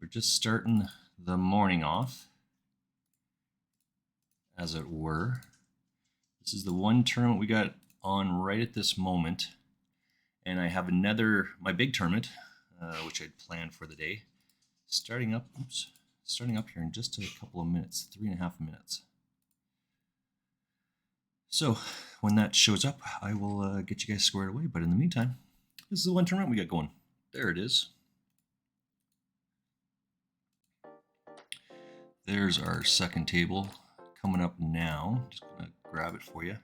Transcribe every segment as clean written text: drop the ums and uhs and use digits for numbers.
we're just starting the morning off, as it were. This is the one tournament we got on right at this moment. And I have another, my big tournament, which I'd planned for the day, starting up here in just a couple of minutes, 3.5 minutes. So when that shows up, I will get you guys squared away. But in the meantime, this is the one tournament we got going. There it is. There's our second table coming up now. Just gonna grab it for you.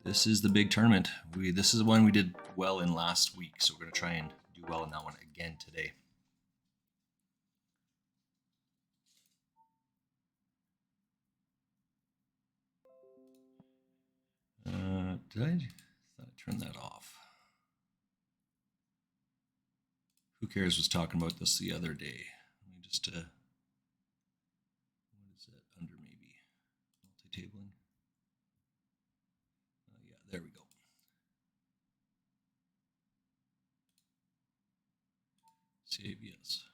This is the big tournament. This is the one we did well in last week, so we're gonna try and do well in that one again today. Did I turn that off? Who Cares was talking about this the other day. Let me just, what is it under maybe? Multi-tabling? Yeah, there we go. Save, yes.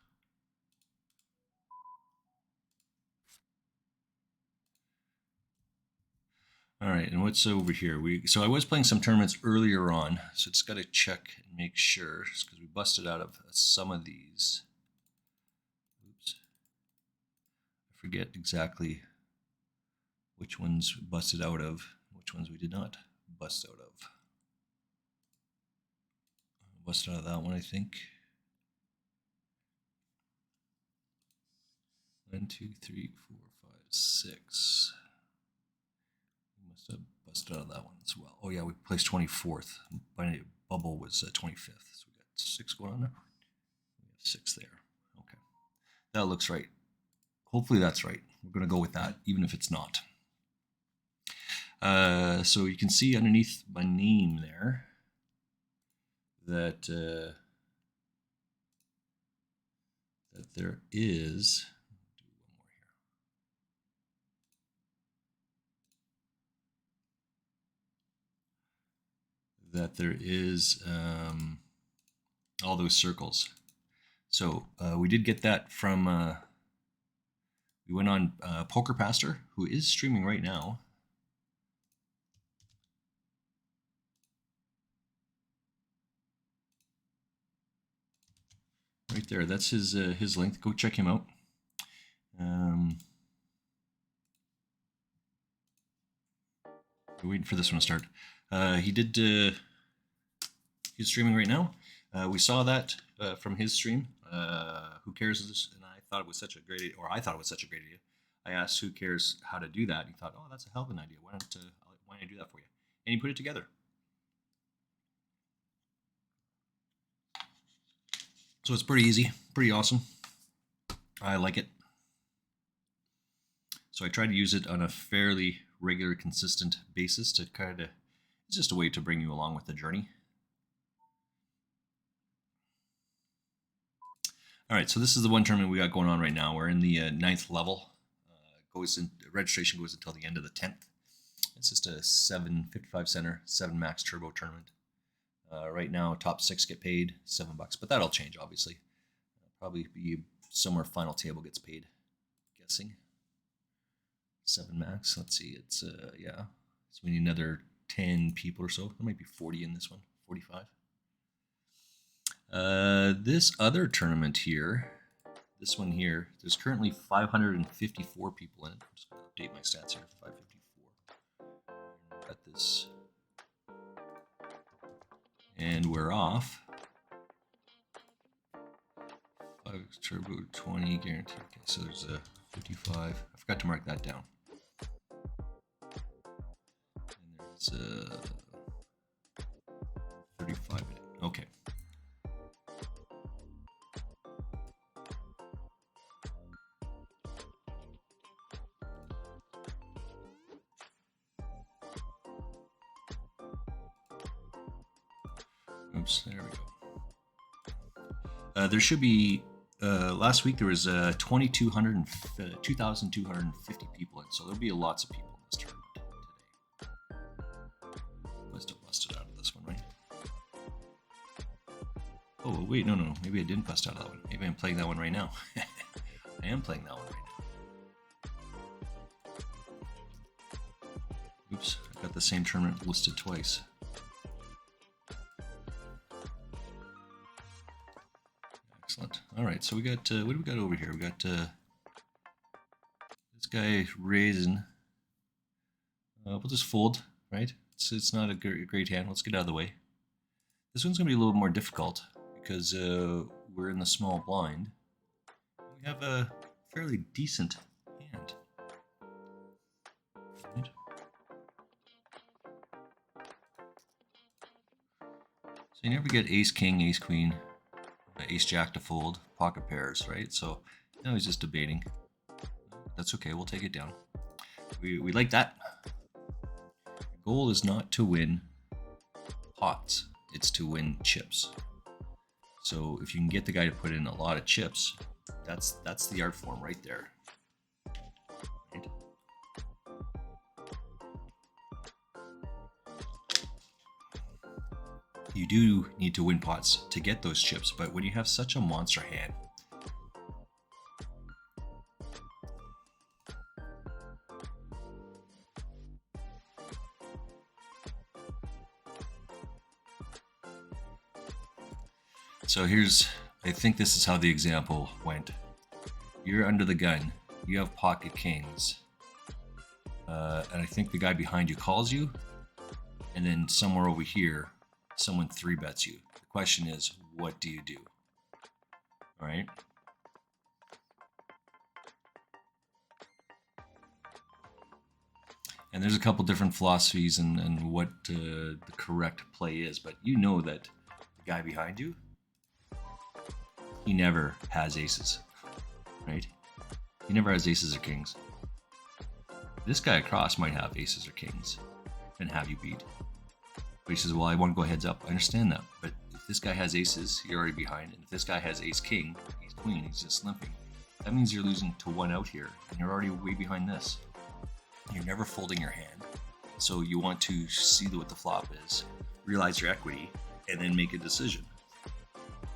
All right, and what's over here? So I was playing some tournaments earlier on, so just got to check and make sure, because we busted out of some of these. Oops. I forget exactly which ones we busted out of, which ones we did not bust out of. Busted out of that one, I think. 1, 2, 3, 4, 5, 6. We must have busted out of that one as well. Oh yeah, we placed 24th. My bubble was 25th. So we got 6 going on there. We have 6 there. Okay, that looks right. Hopefully that's right. We're going to go with that, even if it's not. So you can see underneath my name there that that there is. That there is all those circles. So we did get that from, we went on Poker Pastor, who is streaming right now. Right there, that's his link. Go check him out. We're waiting for this one to start. He's streaming right now. We saw that from his stream. Who Cares is this? And I thought it was such a great idea, or I thought it was such a great idea. I asked Who Cares how to do that. And he thought, oh, that's a hell of an idea. Why don't I do that for you? And he put it together. So it's pretty easy, pretty awesome. I like it. So I try to use it on a fairly regular, consistent basis to kind of, it's just a way to bring you along with the journey. All right, so this is the one tournament we got going on right now. We're in the 9th level. Registration goes until the end of the 10th. It's just a 755 center, 7 max turbo tournament. Right now, top 6 get paid $7, but that'll change, obviously. Probably be somewhere final table gets paid, guessing. 7 max. Let's see. It's yeah. So we need another 10 people or so. There might be 40 in this one. 45. This other tournament here, this one here, there's currently 554 people in it. I'm just going to update my stats here. 554. Got this. And we're off. 5 turbo 20 guaranteed. Okay, so there's a 55. I forgot to mark that down. And there's a 35 in it. Okay. Oops, there we go. There should be, last week there was 2,250 people in, so there'll be lots of people in this tournament today. Must have busted out of this one, right? Oh, wait, no. Maybe I didn't bust out of that one. Maybe I'm playing that one right now. I am playing that one right now. Oops, I got the same tournament listed twice. Excellent. All right, so we got, what do we got over here? We got this guy raising. We'll just fold, right? It's not a great hand. Let's get out of the way. This one's going to be a little more difficult because we're in the small blind. We have a fairly decent hand. Right? So you never get ace king, ace queen, ace jack to fold, pocket pairs, right? So now he's just debating. That's okay, we'll take it down. We like that. The goal is not to win pots, it's to win chips. So if you can get the guy to put in a lot of chips, that's the art form right there. Right? You do need to win pots to get those chips, but when you have such a monster hand, so I think this is how the example went. You're under the gun, you have pocket kings, and I think the guy behind you calls you, and then somewhere over here, someone 3-bets you. The question is, what do you do? All right. And there's a couple different philosophies and what the correct play is, but you know that the guy behind you, he never has aces, right? He never has aces or kings. This guy across might have aces or kings and have you beat. But he says, well, I want to go heads up. I understand that. But if this guy has aces, you're already behind. And if this guy has ace king, ace queen, he's just limping. That means you're losing to 1 out here. And you're already way behind this. You're never folding your hand. So you want to see what the flop is, realize your equity, and then make a decision.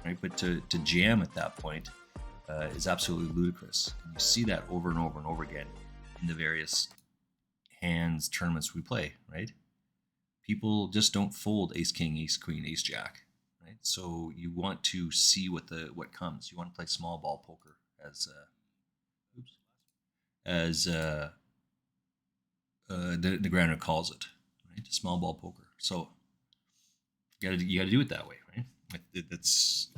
Right? But to jam at that point is absolutely ludicrous. And you see that over and over and over again in the various hands, tournaments we play, right? People just don't fold ace king, ace queen, ace jack, right? So you want to see what comes. You want to play small ball poker as the granite calls it, right? Small ball poker. So you got to do it that way, right? That's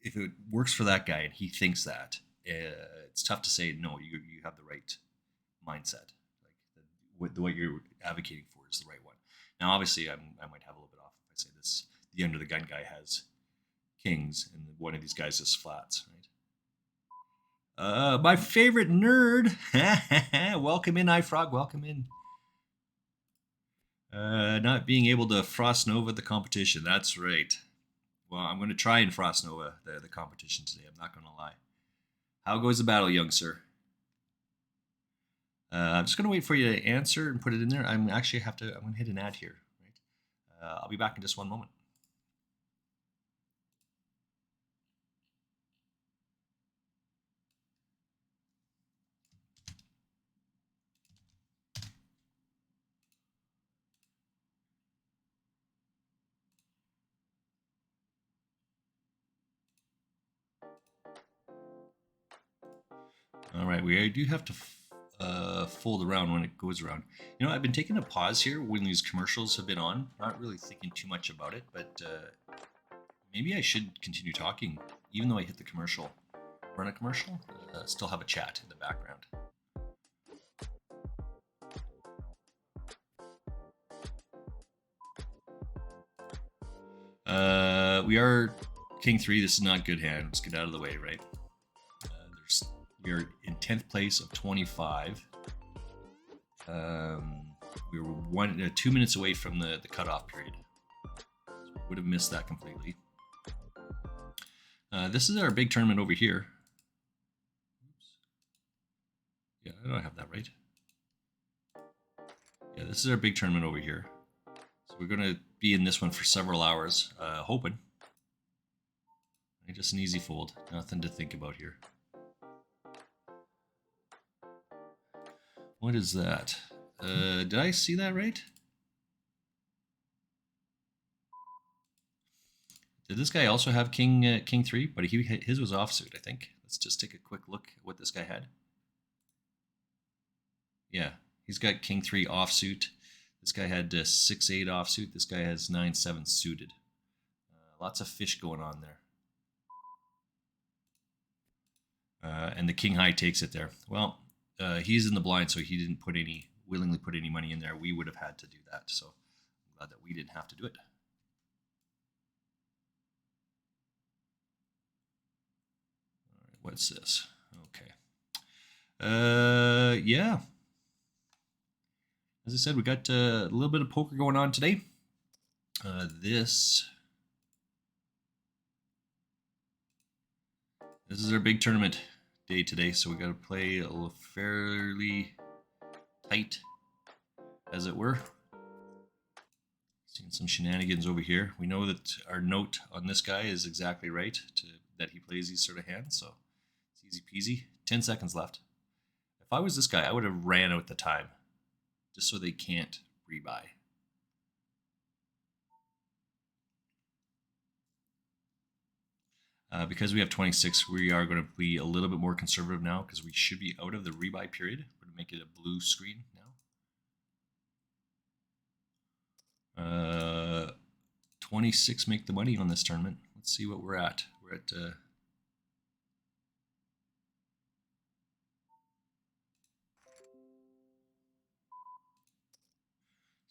if it works for that guy and he thinks that, it's tough to say no. You have the right mindset. Like what you're advocating for is the right one. Now, obviously, I might have a little bit off if I say this. The under the gun guy has kings, and one of these guys is flats, right? My favorite nerd. Welcome in, iFrog. Welcome in. Not being able to Frost Nova the competition. That's right. Well, I'm going to try and Frost Nova the competition today. I'm not going to lie. How goes the battle, young sir? I'm just going to wait for you to answer and put it in there. I'm going to hit an ad here. Right? I'll be back in just one moment. All right, we do have to fold around when it goes around. You know, I've been taking a pause here when these commercials have been on, not really thinking too much about it, but maybe I should continue talking, even though I hit the commercial. Run a commercial, still have a chat in the background. We are King 3. This is not good hand. Let's get out of the way, right? We are in 10th place of 25. We were 2 minutes away from the cutoff period. So we would have missed that completely. This is our big tournament over here. Oops. Yeah, I don't have that right. Yeah, this is our big tournament over here. So we're going to be in this one for several hours, hoping. Just an easy fold. Nothing to think about here. What is that? Did I see that right? Did this guy also have king 3? But his was offsuit, I think. Let's just take a quick look at what this guy had. Yeah, he's got king 3 offsuit. This guy had 6-8 offsuit. This guy has 9-7 suited. Lots of fish going on there. And the king high takes it there. Well, he's in the blind, so he didn't willingly put any money in there. We would have had to do that. So I'm glad that we didn't have to do it. All right, what's this? Okay. Yeah. As I said, we got a little bit of poker going on today. This is our big tournament day today, so we got to play a little fairly tight, as it were. Seeing some shenanigans over here. We know that our note on this guy is exactly right, that he plays these sort of hands, so it's easy peasy. 10 seconds left. If I was this guy, I would have ran out the time, just so they can't rebuy. Because we have 26, we are going to be a little bit more conservative now because we should be out of the rebuy period. We're going to make it a blue screen now. 26 make the money on this tournament. Let's see what we're at. We're at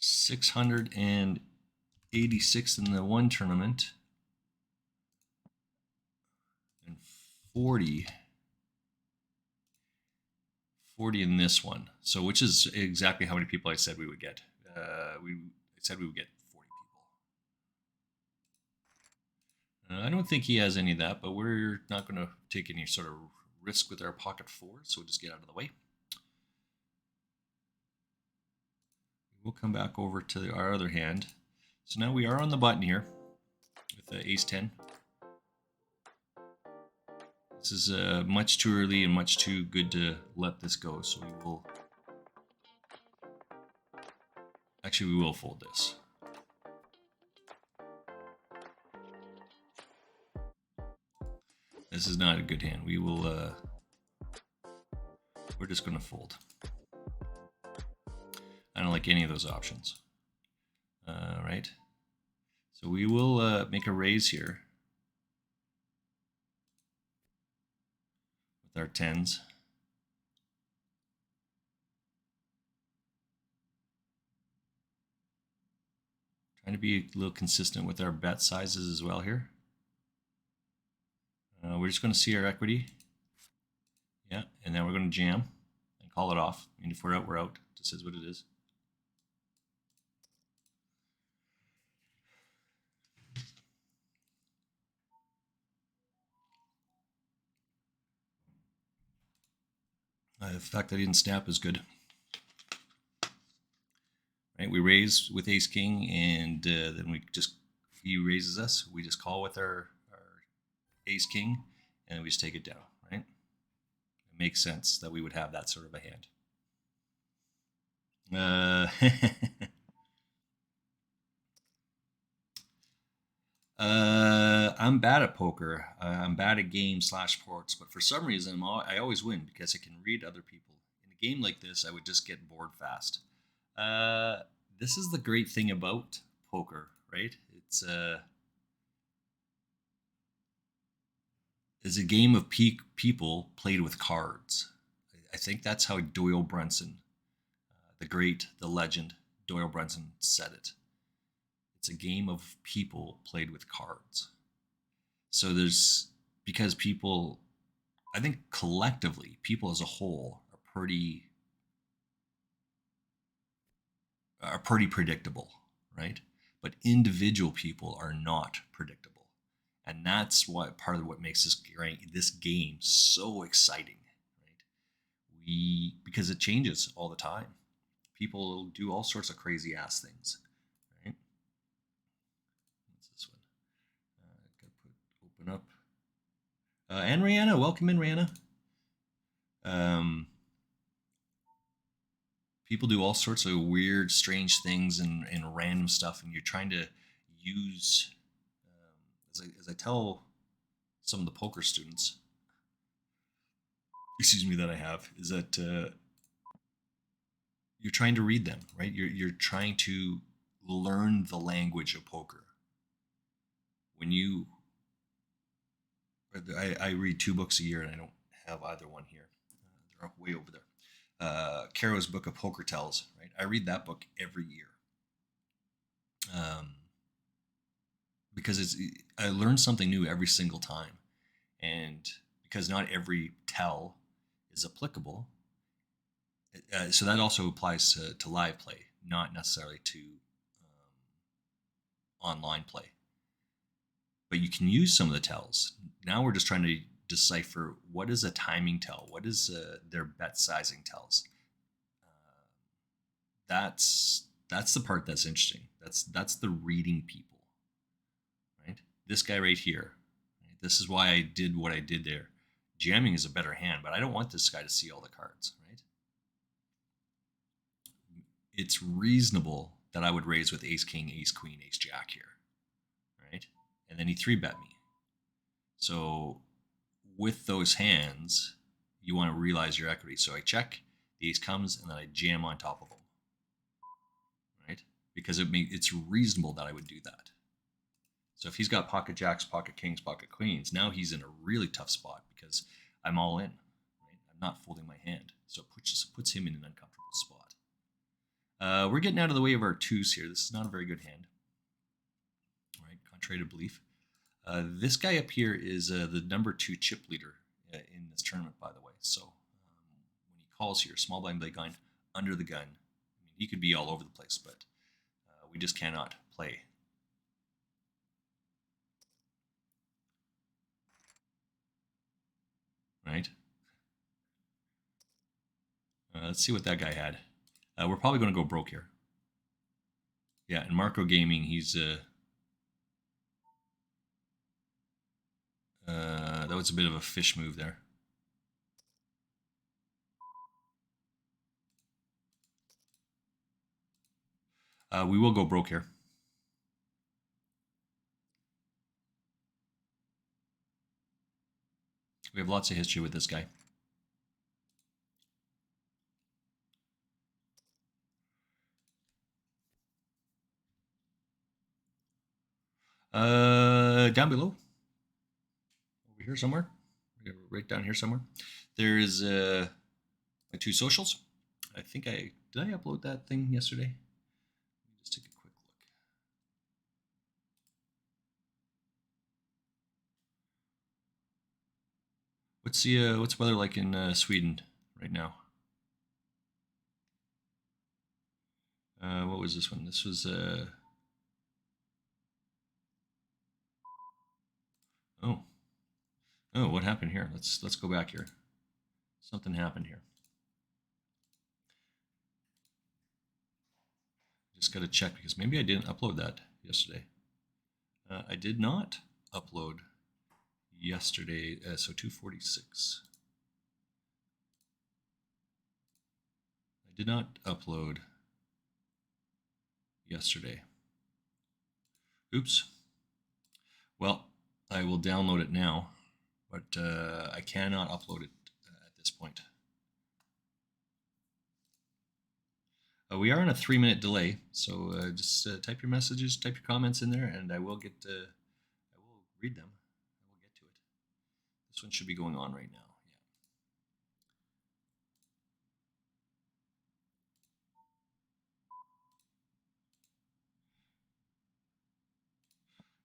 686 in the one tournament. And 40 in this one. So which is exactly how many people I said we would get. I said we would get 40 people. I don't think he has any of that, but we're not going to take any sort of risk with our pocket fours, so we'll just get out of the way. We'll come back over to our other hand. So now we are on the button here with the ace 10. This is much too early and much too good to let this go, so we will... Actually, we will fold this. This is not a good hand. We will... we're just going to fold. I don't like any of those options. Right? So we will make a raise here. Our 10s. Trying to be a little consistent with our bet sizes as well here. We're just going to see our equity. Yeah, and then we're going to jam and call it off. And if we're out, we're out. This is what it is. The fact that he didn't snap is good. Right, we raise with ace king, and then he raises us. We just call with our ace king, and we just take it down. Right, it makes sense that we would have that sort of a hand. I'm bad at poker. I'm bad at games / ports, but for some reason I always win because I can read other people. In a game like this, I would just get bored fast. This is the great thing about poker, right? It's a game of people played with cards. I think that's how Doyle Brunson, the legend Doyle Brunson, said it. It's a game of people played with cards. So because people, I think collectively, people as a whole are pretty predictable, right? But individual people are not predictable. And that's part of what makes this game so exciting, right? Because it changes all the time. People do all sorts of crazy ass things. Open up. And Rihanna, welcome in, Rihanna. Um, People do all sorts of weird, strange things and random stuff, and you're trying to use, as I tell some of the poker students, excuse me, that I have, is that you're trying to read them, right? You're trying to learn the language of poker. When you, I read 2 books a year, and I don't have either one here. They're way over there. Caro's book of Poker Tells, right? I read that book every year. Because I learn something new every single time, and because not every tell is applicable, so that also applies to live play, not necessarily to online play. But you can use some of the tells. Now we're just trying to decipher what is a timing tell, what is their bet sizing tells. That's the part that's interesting. That's the reading people, right? This guy right here. Right? This is why I did what I did there. Jamming is a better hand, but I don't want this guy to see all the cards, right? It's reasonable that I would raise with ace king, ace queen, ace jack here, right? And then he 3-bet me. So with those hands, you want to realize your equity. So I check, the ace comes, and then I jam on top of him, right? Because it's reasonable that I would do that. So if he's got pocket jacks, pocket kings, pocket queens, now he's in a really tough spot because I'm all in, right? I'm not folding my hand. So it puts him in an uncomfortable spot. We're getting out of the way of our twos here. This is not a very good hand, right? Contrary to belief. This guy up here is the number 2 chip leader in this tournament, by the way. So when he calls here, small blind, big blind, under the gun, I mean, he could be all over the place, but we just cannot play. Right? Let's see what that guy had. We're probably going to go broke here. Yeah, and Marco Gaming, he's that was a bit of a fish move there. We will go broke here. We have lots of history with this guy. Down below, over here somewhere, right down here somewhere, there's my 2 socials. I think did I upload that thing yesterday? Let me just take a quick look. What's weather like in Sweden right now? What was this one? This was oh, what happened here? Let's go back here. Something happened here. Just got to check because maybe I didn't upload that yesterday. I did not upload yesterday, so 246. I did not upload yesterday. Oops. Well, I will download it now, but I cannot upload it at this point. We are on a 3-minute delay, so just type your messages, type your comments in there, and I will read them. I will get to it. This one should be going on right now.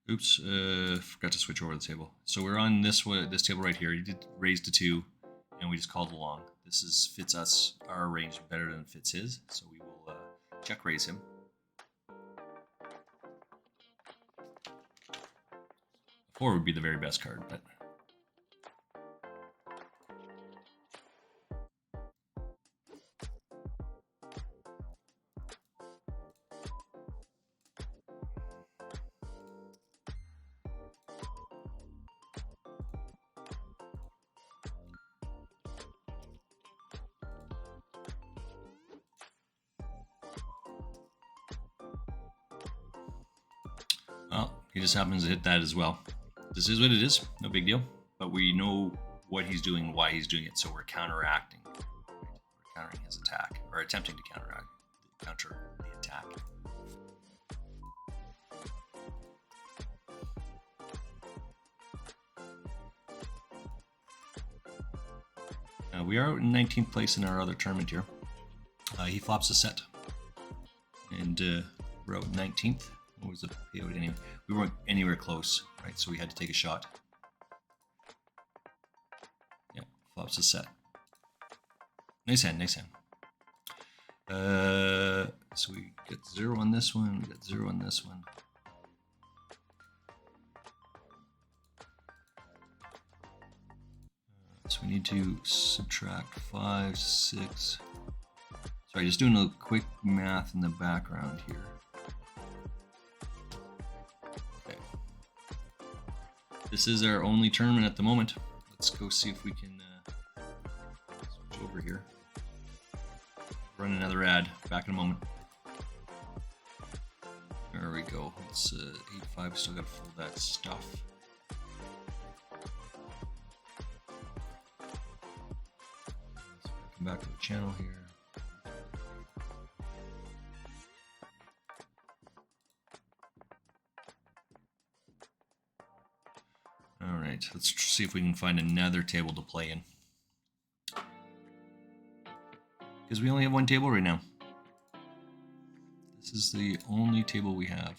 Yeah. Oops, forgot to switch over the table. So we're on this table right here. You did raise to 2, and we just called along. This fits us, our range better than it fits his, so we will check raise him. 4 would be the very best card, but He just happens to hit that as well. This is what it is. No big deal. But we know what he's doing and why he's doing it, so we're counteracting. We're countering his attack, or attempting to counter the attack. We are in 19th place in our other tournament here. He flops a set, and we're out 19th. What was the payout anyway? We weren't anywhere close, right? So we had to take a shot. Yeah, flops a set. Nice hand, nice hand. So we get 0 on this one, we got 0 on this one. So we need to subtract 5, 6. Sorry, just doing a quick math in the background here. Okay. This is our only tournament at the moment. Let's go see if we can switch over here. Run another ad. Back in a moment. There we go. It's 8-5. Still got to fill that stuff. Come back to the channel here. All right, let's see if we can find another table to play in. Because we only have one table right now. This is the only table we have.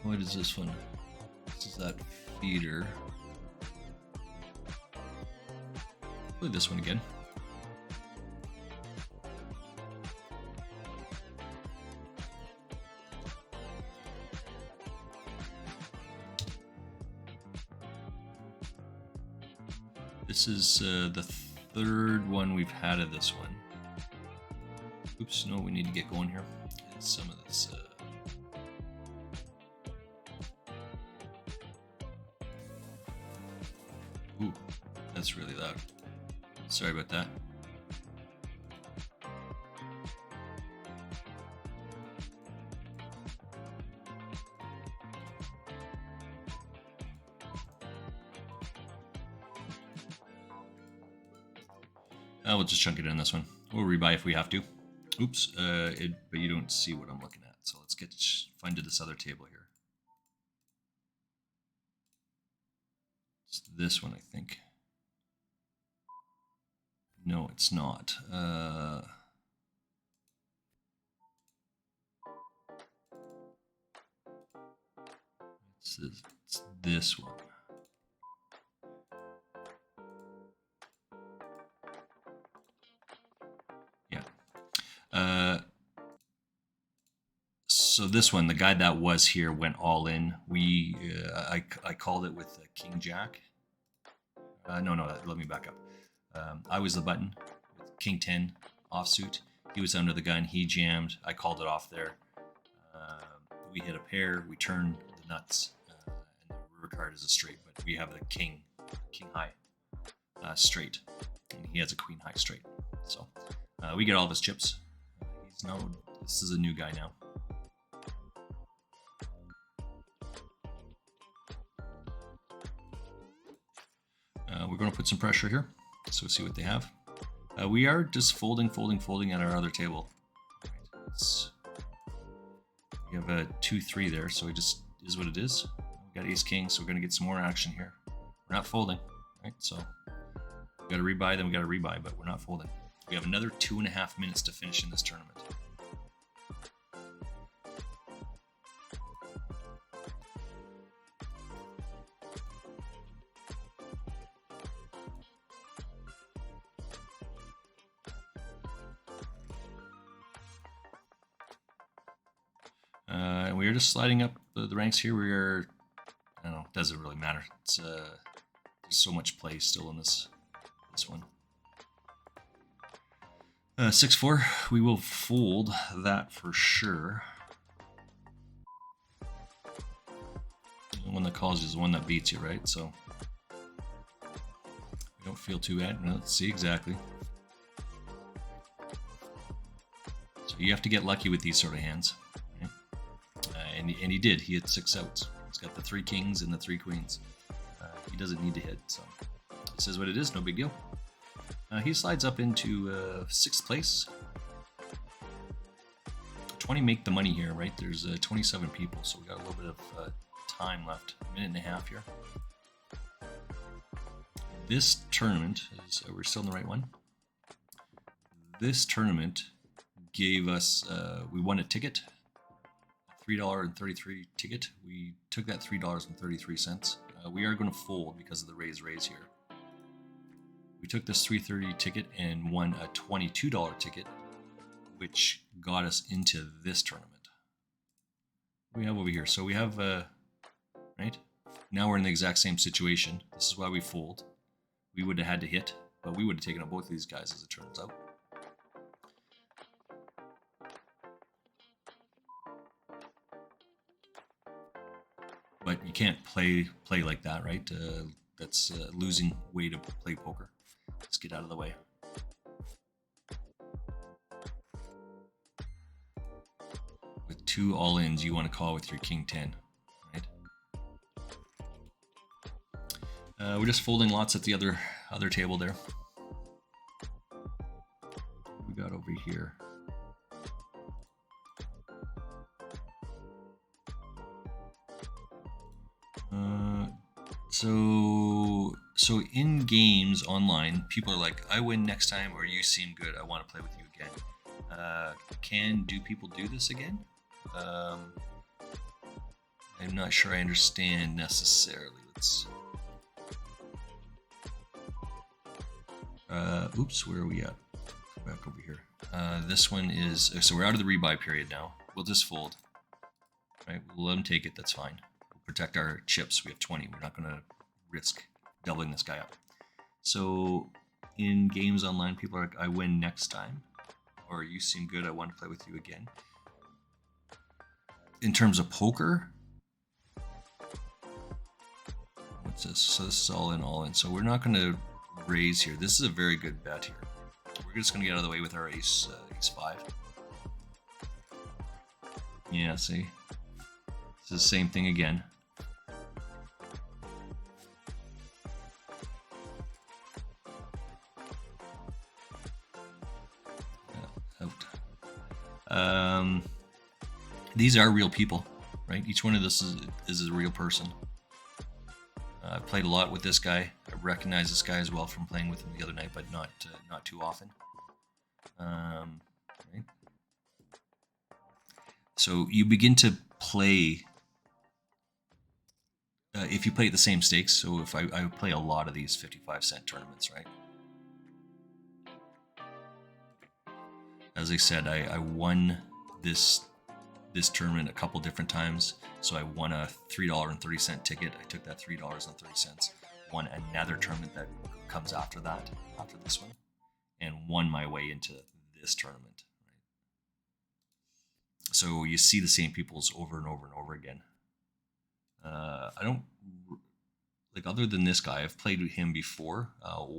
What is this one? This is that feeder. Play this one again. This is the third one we've had of this one. Oops, no, we need to get going here. Get some of this. Ooh, that's really loud. Sorry about that. We'll just chunk it in this one. We'll rebuy if we have to. Oops, but you don't see what I'm looking at. So let's find this other table here. It's this one, I think. No, it's not. It's this one. So this one, the guy that was here went all in. I called it with King Jack. No, let me back up. I was the button with King 10 offsuit. He was under the gun. He jammed. I called it off there. We hit a pair. We turned the nuts, and the river card is a straight. But we have the king high straight, and he has a queen high straight. So we get all of his chips. This is a new guy now. We're going to put some pressure here, so we'll see what they have. We are just folding at our other table. Right, we have a 2-3 there, so it just is what it is. We got ace king, so we're going to get some more action here. We're not folding, right? So we got to rebuy, then we got to rebuy, but we're not folding. We have another 2.5 minutes to finish in this tournament. And we are just sliding up the ranks here. We are, I don't know, it doesn't really matter. It's there's so much play still in this one. 6-4, we will fold that for sure. The one that calls you is the one that beats you, right? So Don't feel too bad. No, let's see exactly. So you have to get lucky with these sort of hands. Right? And he did. He had 6 outs. He's got the 3 kings and the 3 queens. He doesn't need to hit, so this is what it is. No big deal. He slides up into 6th place. 20 make the money here, right? There's 27 people, so we got a little bit of time left. A minute and a half here. This tournament is, we're still in the right one. This tournament gave us, we won a ticket, a $3.33 ticket. We took that $3.33. We are going to fold because of the raise here. We took this $3.30 ticket and won a $22 ticket, which got us into this tournament. What do we have over here? So we have, right? Now we're in the exact same situation. This is why we fold. We would have had to hit, but we would have taken out both of these guys as it turns out. But you can't play like that, right? That's a losing way to play poker. Let's get out of the way. With 2 all-ins, you want to call with your king 10, right? We're just folding lots at the other table there. What we got over here? So in games online, people are like, I win next time, or you seem good, I want to play with you again. Do people do this again? I'm not sure I understand necessarily. Let's oops, where are we at? Go back over here. This one is, so we're out of the rebuy period now. We'll just fold. Right, we'll let them take it, that's fine. We'll protect our chips. We have 20. We're not going to risk doubling this guy up. So in games online, people are like, I win next time, or you seem good, I want to play with you again. In terms of poker, what's this? So this is all in. So we're not going to raise here. This is a very good bet here. We're just going to get out of the way with our ace 5. Yeah, see? This is the same thing again. These are real people, right? Each one of this is a real person. I've played a lot with this guy. I recognize this guy as well from playing with him the other night, but not too often. Right? So you begin to play. If you play at the same stakes, so if I play a lot of these 55-cent tournaments, right? As I said, I won this tournament a couple different times. So I won a $3.30 ticket. I took that $3.30, won another tournament that comes after that, after this one, and won my way into this tournament. Right? So you see the same peoples over and over and over again. I don't, like, other than this guy, I've played with him before,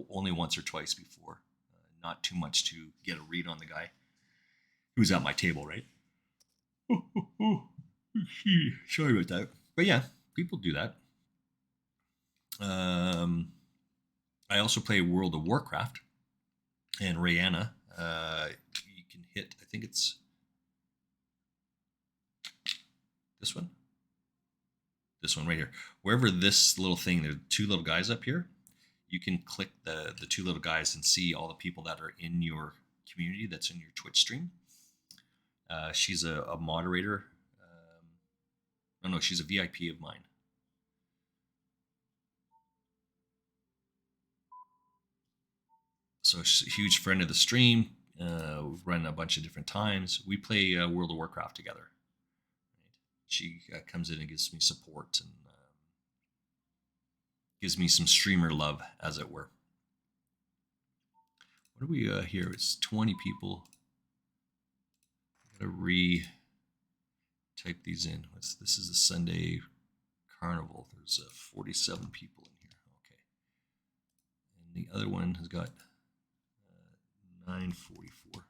only once or twice before. Not too much to get a read on the guy who's at my table, right? Sorry about that. But yeah, people do that. I also play World of Warcraft and Rihanna. You can hit, I think it's this one. This one right here. Wherever this little thing, there are 2 little guys up here. You can click the 2 little guys and see all the people that are in your community, that's in your Twitch stream. She's a moderator. No, she's a VIP of mine. So she's a huge friend of the stream. We've run a bunch of different times. We play World of Warcraft together. Right? She comes in and gives me support and gives me some streamer love, as it were. What do we here? It's 20 people. I gotta type these in. This is a Sunday carnival. There's 47 people in here. Okay. And the other one has got 944.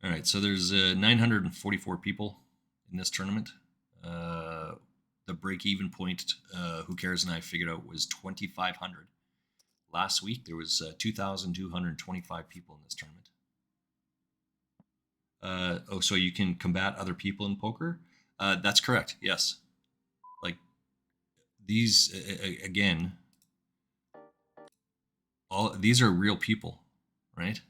All right, so there's 944 people in this tournament. The break-even point, Who Cares and I figured out, was 2,500. Last week, there was 2,225 people in this tournament. So you can combat other people in poker? That's correct, yes. Like, these, again, these are real people, right?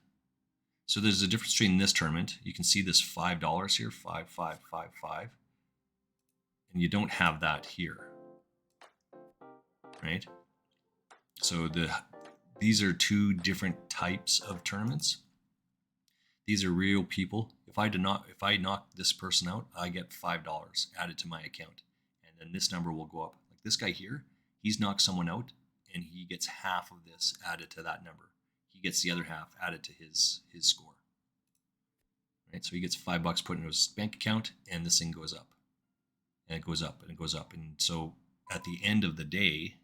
So there's a difference between this tournament. You can see this $5 here, 5,555, and you don't have that here, right? So these are two different types of tournaments. These are real people. If I knock this person out, I get $5 added to my account, and then this number will go up. Like this guy here, he's knocked someone out, and he gets half of this added to that number. He gets the other half added to his score. Right, so he gets $5 put in his bank account, and this thing goes up, and it goes up, and it goes up, and so at the end of the day,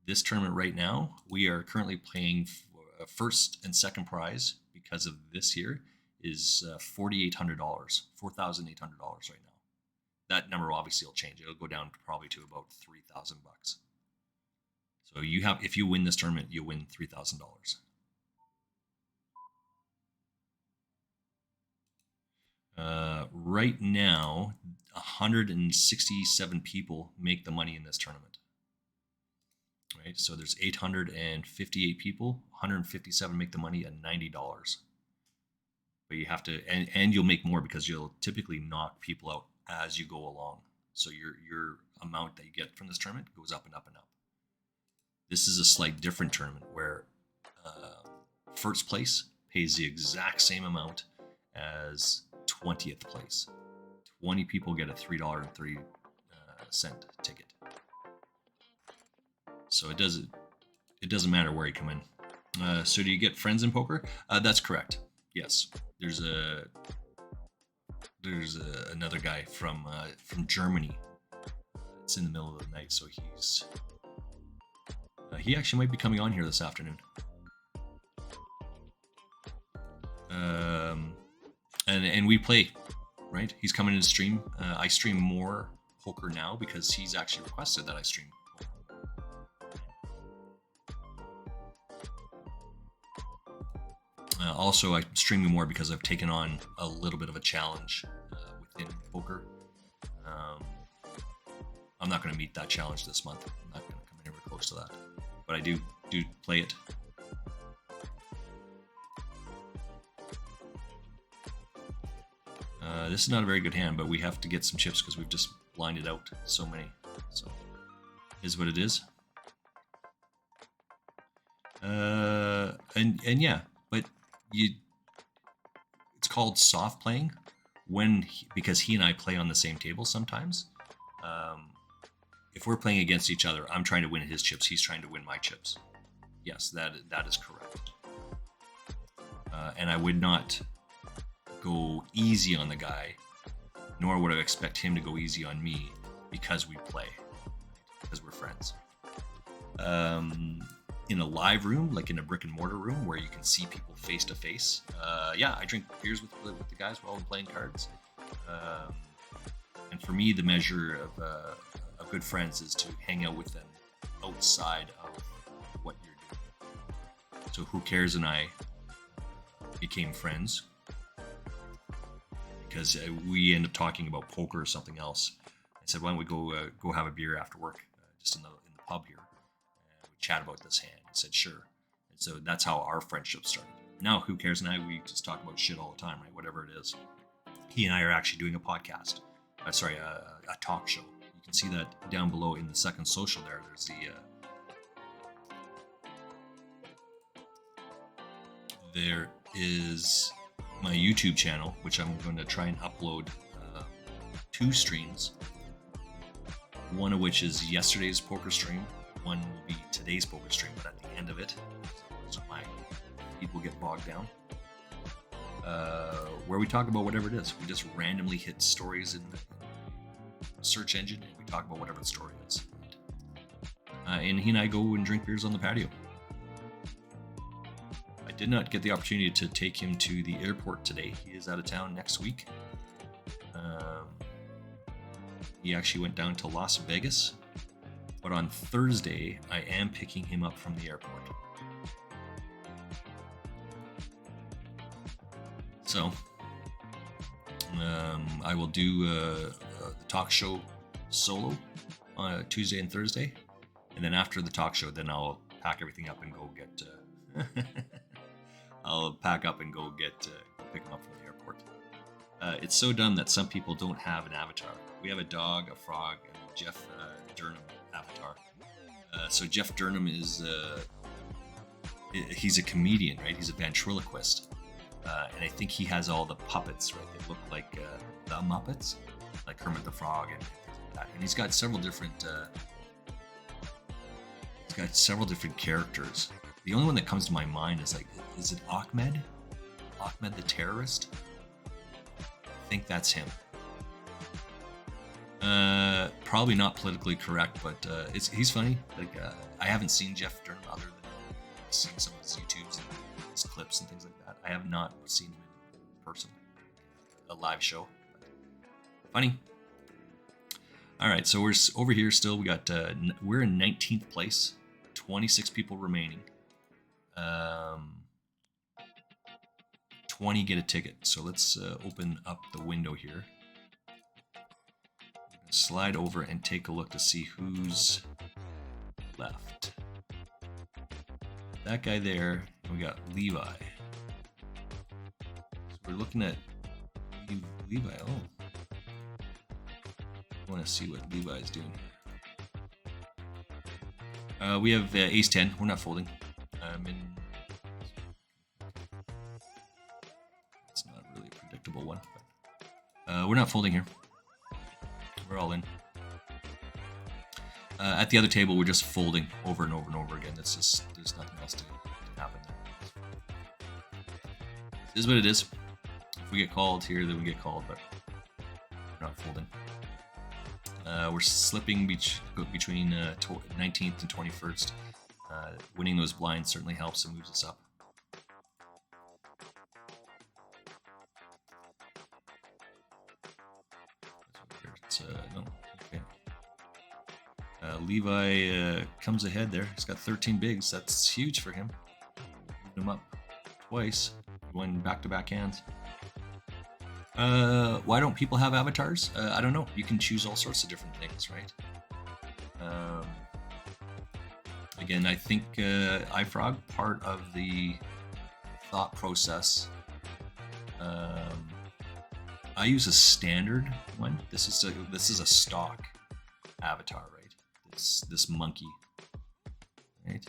this tournament right now, we are currently playing first and second prize because of this here is $4,800, $4,800 right now. That number obviously will change. It'll go down probably to about $3,000. So if you win this tournament, you win $3,000. Right now, 167 people make the money in this tournament. Right, so there's 858 people. 157 make the money at $90. But you have to, and you'll make more because you'll typically knock people out as you go along. So your amount that you get from this tournament goes up and up and up. This is a slight different tournament where first place pays the exact same amount as 20th place. 20 people get a $3.30 ticket. So it doesn't matter where you come in. So do you get friends in poker? That's correct. Yes. There's another guy from Germany. It's in the middle of the night, so he actually might be coming on here this afternoon. And we play, right? He's coming in to stream. I stream more poker now because he's actually requested that I stream. Also, I'm streaming more because I've taken on a little bit of a challenge within poker. I'm not going to meet that challenge this month. I'm not going to come anywhere close to that. But I do play it. This is not a very good hand, but we have to get some chips because we've just blinded out so many. So, is what it is. And yeah, but it's called soft playing because he and I play on the same table sometimes. If we're playing against each other, I'm trying to win his chips, he's trying to win my chips. Yes, that is correct. And I would not go easy on the guy, nor would I expect him to go easy on me because we play, because we're friends. In a live room, like in a brick and mortar room where you can see people face to face, yeah, I drink beers with the guys while I'm playing cards. And for me, the measure of good friends is to hang out with them outside of what you're doing. So Who Cares and I became friends because we ended up talking about poker or something else. I said, why don't we go have a beer after work, just in the pub here. And we chat about this hand. He said, sure. And so that's how our friendship started. Now Who Cares and I, we just talk about shit all the time, right? Whatever it is. He and I are actually doing a podcast. A talk show. You can see that down below in the second social there. There's there is my YouTube channel, which I'm going to try and upload 2 streams. One of which is yesterday's poker stream. One will be today's poker stream, but at the end of it, so my feed will get bogged down. Where we talk about whatever it is. We just randomly hit stories in search engine, and we talk about whatever the story is. And he and I go and drink beers on the patio. I did not get the opportunity to take him to the airport today. He is out of town next week. He actually went down to Las Vegas, but on Thursday, I am picking him up from the airport. So, I will do the talk show solo on Tuesday and Thursday, and then after the talk show, then I'll pack everything up and go get. I'll pack up and go get pick him up from the airport. It's so dumb that some people don't have an avatar. We have a dog, a frog, and a Jeff Durham avatar. So Jeff Durham is he's a comedian, right? He's a ventriloquist. And I think he has all the puppets, right? They look like the Muppets, like Kermit the Frog and things like that. And he's got several different characters. The only one that comes to my mind is is it Ahmed? Ahmed the terrorist? I think that's him. Probably not politically correct, but he's funny. I haven't seen Jeff Durham other than seeing some of his YouTubes and his clips and things like that. I have not seen him in person, a live show. Funny. All right, so we're over here still. We got we're in 19th place, 26 people remaining. 20 get a ticket. So let's open up the window here. Slide over and take a look to see who's left. That guy there. We got Levi. So we're looking at Levi. Oh, I want to see what Levi is doing here. We have Ace 10. We're not folding. It's not really a predictable one. But, we're not folding here. We're all in. At the other table, we're just folding over and over and over again. There's nothing else to happen there. It is what it is. If we get called here, then we get called, but we're not folding. We're slipping between 19th and 21st. Winning those blinds certainly helps and moves us up. No, okay. Levi comes ahead there. He's got 13 bigs. That's huge for him. Moved him up twice. Going back-to-back hands. Why don't people have avatars? I don't know. You can choose all sorts of different things, right? Again, I think iFrog, part of the thought process. I use a standard one. This is a stock avatar, right? This monkey, right?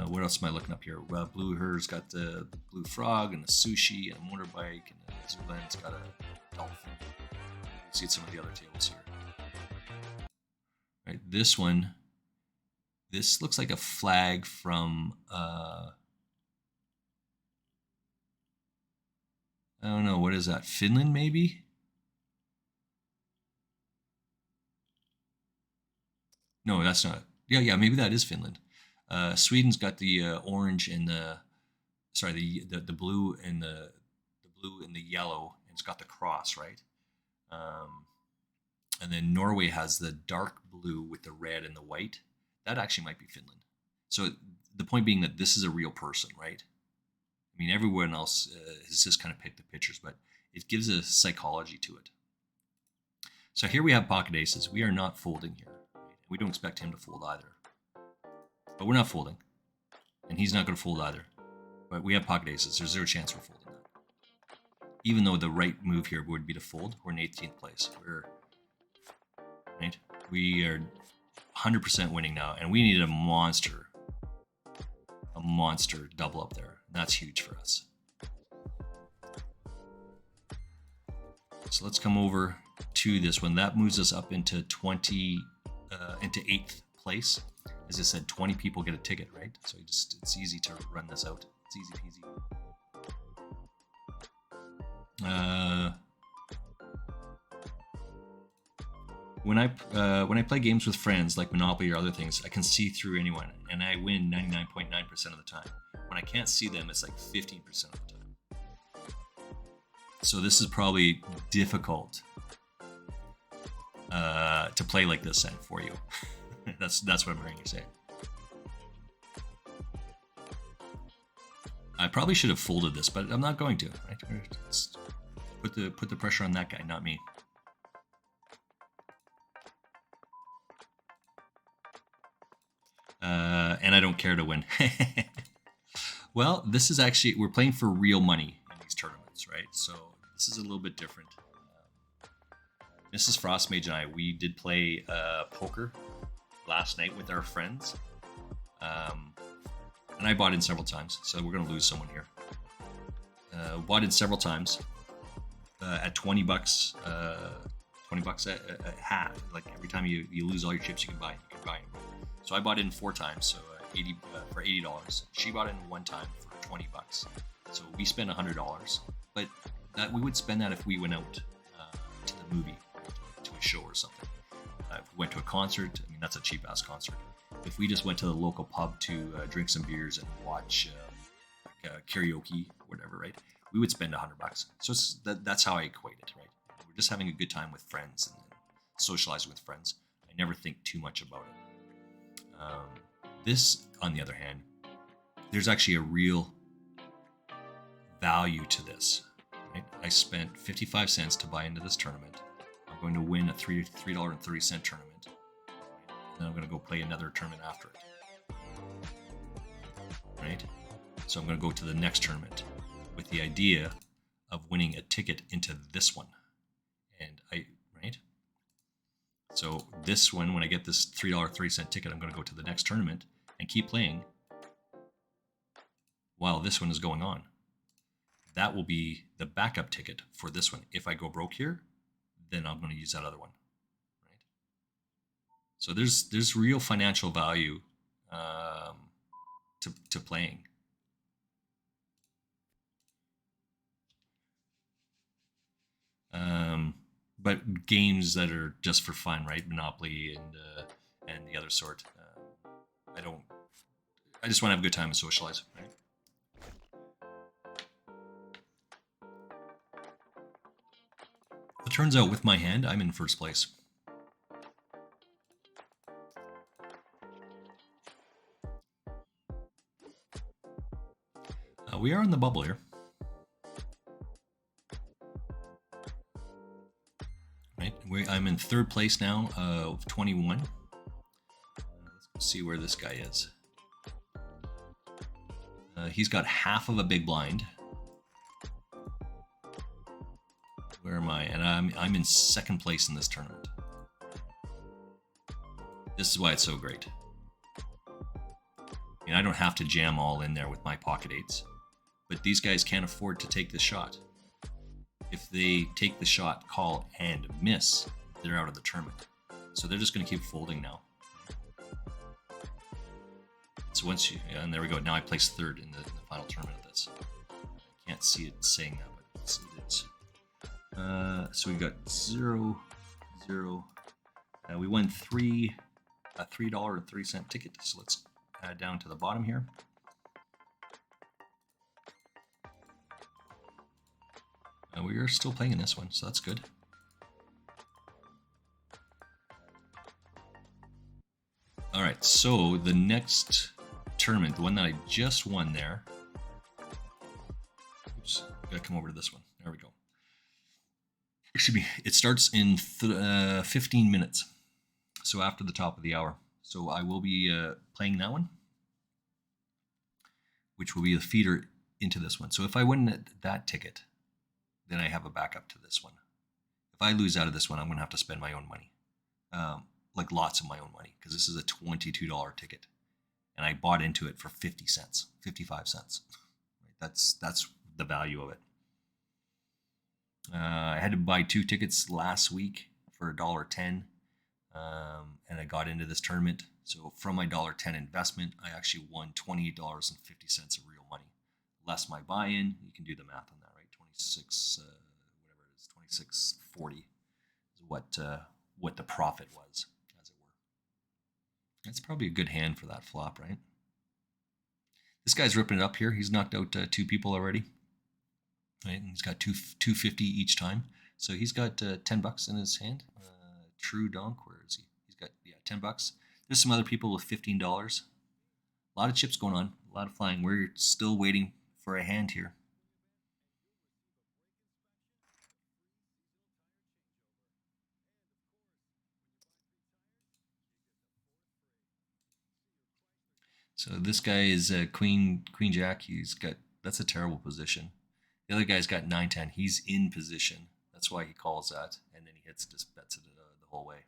What else am I looking up here? Well, Blue Her's got the blue frog and a sushi and a motorbike, and Zulan's got a dolphin. See some of the other tables here. Right, this one. This looks like a flag from. I don't know, what is that? Finland, maybe? No, that's not. Yeah, maybe that is Finland. Sweden's got the orange and the blue and the blue and the yellow, and it's got the cross, right? And then Norway has the dark blue with the red and the white. That actually might be Finland. So the point being that this is a real person, right? I mean, everyone else has just kind of picked the pictures, but it gives a psychology to it. So here we have pocket aces. We are not folding here. We don't expect him to fold either. But we're not folding. And he's not going to fold either. But we have pocket aces. There's zero chance we're folding that. Even though the right move here would be to fold, we're in 18th place. We are 100% winning now, and we need a monster double up there. That's huge for us. So let's come over to this one. That moves us up into 8th place. As I said, 20 people get a ticket, right? So it's easy to run this out. It's easy peasy. when I play games with friends like Monopoly or other things, I can see through anyone, and I win 99.9% of the time. When I can't see them, it's like 15% of the time. So this is probably difficult to play like this then for you. that's what I'm hearing you say. I probably should have folded this, but I'm not going to. Right? Let's put the pressure on that guy, not me. And I don't care to win. Well, this is actually, we're playing for real money in these tournaments, right? So this is a little bit different. Mrs. Frostmage and I, we did play poker last night with our friends. And I bought in several times, so we're going to lose someone here. Bought in several times at $20, $20 a hat. Like every time you lose all your chips, you can buy. So I bought in 4 times, so for $80. She bought in 1 time for $20. So we spent $100. But that we would spend that if we went out to the movie, to a show or something. If we went to a concert, I mean that's a cheap ass concert. If we just went to the local pub to drink some beers and watch karaoke, whatever, right? We would spend $100. So that's how I equate it, right? We're just having a good time with friends and socializing with friends. I never think too much about it. This, on the other hand, there's actually a real value to this. Right? I spent 55 cents to buy into this tournament. I'm going to win a $3.30 tournament. And then I'm going to go play another tournament after it. Right? So I'm going to go to the next tournament with the idea of winning a ticket into this one. And right? So this one, when I get this $3.30 ticket, I'm going to go to the next tournament and keep playing while this one is going on. That will be the backup ticket for this one. If I go broke here, then I'm going to use that other one. Right? So there's real financial value to playing. But games that are just for fun, right? Monopoly and the other sort. I just want to have a good time and socialize, right? It turns out with my hand, I'm in first place. We are in the bubble here. Right, I'm in 3rd place now of 21. Let's see where this guy is. He's got half of a big blind. Where am I? And I'm in 2nd place in this tournament. This is why it's so great. I mean, I don't have to jam all in there with my pocket 8s, but these guys can't afford to take this shot. If they take the shot, call, and miss, they're out of the tournament. So they're just going to keep folding now. So once you, and there we go. Now I placed 3rd in the final tournament of this. I can't see it saying that, but it is. So we got 0, 0. We won a $3.30 ticket. So let's add down to the bottom here. We are still playing in this one, so that's good. All right, so the next tournament, the one that I just won there. Oops, gotta come over to this one. There we go. Excuse me. It starts in 15 minutes, so after the top of the hour. So I will be playing that one, which will be the feeder into this one. So if I win that ticket, then I have a backup to this one. If I lose out of this one, I'm going to have to spend my own money, like lots of my own money, because this is a $22 ticket, and I bought into it for 50 cents, 55 cents. That's the value of it. I had to buy 2 tickets last week for $1.10, and I got into this tournament. So from my $1.10 investment, I actually won $28.50 of real money, less my buy-in. You can do the math on that, right? 26, whatever it is, 26.40 is what what the profit was, as it were. That's probably a good hand for that flop, right? This guy's ripping it up here. He's knocked out 2 people already. Right, and he's got 250 each time. So he's got $10 in his hand. True Donk, where is he? He's got $10. There's some other people with $15. A lot of chips going on, a lot of flying. We're still waiting for a hand here. So this guy is Queen Jack. That's a terrible position. The other guy's got 9-10. He's in position. That's why he calls that, and then he just bets it the whole way, right?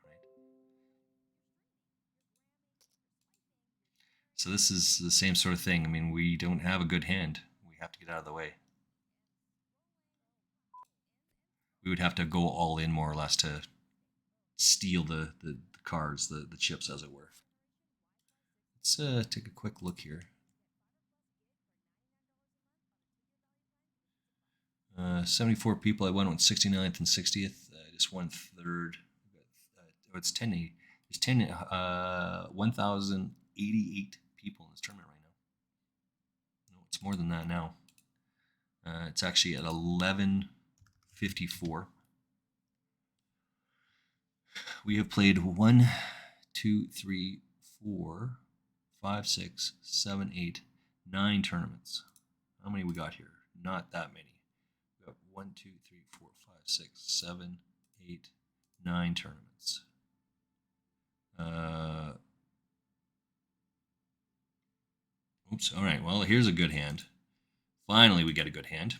So this is the same sort of thing. I mean, we don't have a good hand. We have to get out of the way. We would have to go all in more or less to steal the cards, the chips, as it were. Let's take a quick look here. 74 people. I went on 69th and 60th. I just won third. It's 10. There's 1,088 people in this tournament right now. No, it's more than that now. It's actually at 11:54. We have played 1, 2, 3, 4, 5, 6, 7, 8, 9 tournaments. How many we got here? Not that many. We got 1, 2, 3, 4, 5, 6, 7, 8, 9 tournaments. Oops. All right. Well, here's a good hand. Finally, we get a good hand.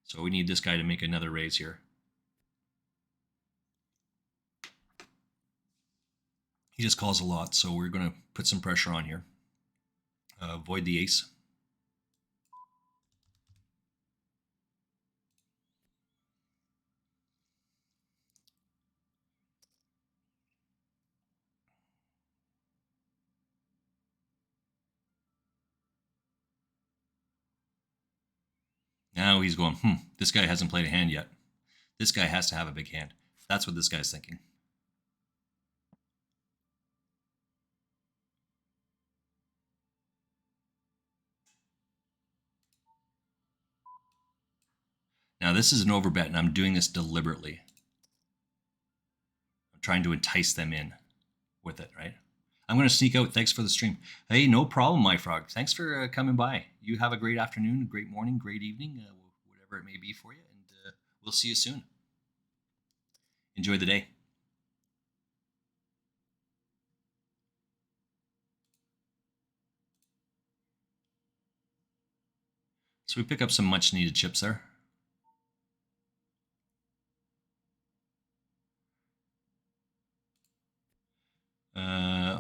So we need this guy to make another raise here. He just calls a lot, so we're going to put some pressure on here. Avoid the ace. Now he's going, this guy hasn't played a hand yet. This guy has to have a big hand. That's what this guy's thinking. Now this is an overbet, and I'm doing this deliberately. I'm trying to entice them in with it, right? I'm going to sneak out. Thanks for the stream. Hey, no problem, my frog. Thanks for coming by. You have a great afternoon, a great morning, great evening, whatever it may be for you, and we'll see you soon. Enjoy the day. So we pick up some much needed chips there.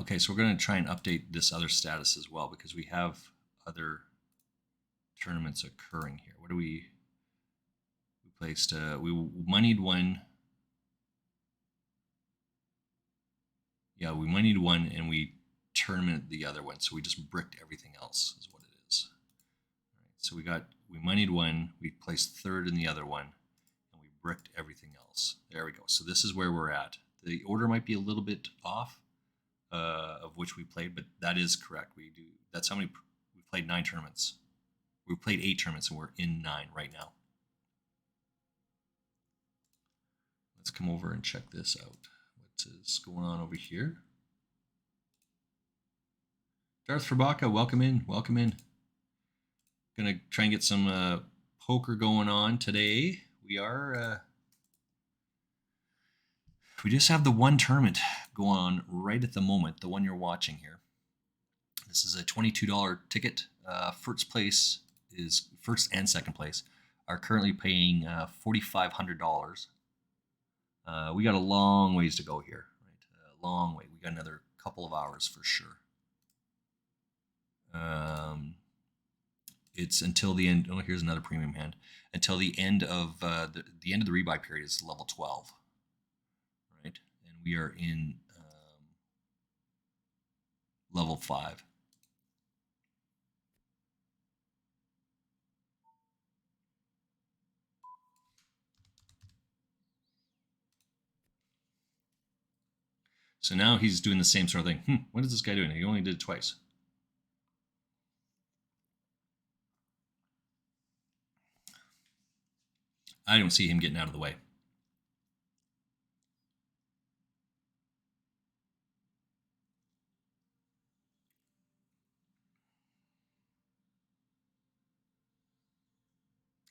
Okay, so we're going to try and update this other status as well, because we have other tournaments occurring here. What do we placed? We moneyed one. Yeah, we moneyed one, and we tournamented the other one. So we just bricked everything else, is what it is. All right, so we moneyed one, we placed third in the other one, and we bricked everything else. There we go. So this is where we're at. The order might be a little bit off of which we played, but that is correct. That's how many we played. 9 tournaments. We played 8 tournaments, and we're in 9 right now. Let's come over and check this out. What is going on over here? Darth Fabaka, welcome in. Welcome in. Gonna try and get some poker going on today. We just have the one tournament going on right at the moment, the one you're watching here. This is a $22 ticket. First and second place are currently paying $4,500. We got a long ways to go here, right? A long way. We got another couple of hours for sure. It's until the end. Oh, here's another premium hand. Until the end of the end of the rebuy period is level 12, right? And we are in level 5. So now he's doing the same sort of thing. What is this guy doing? He only did it twice. I don't see him getting out of the way.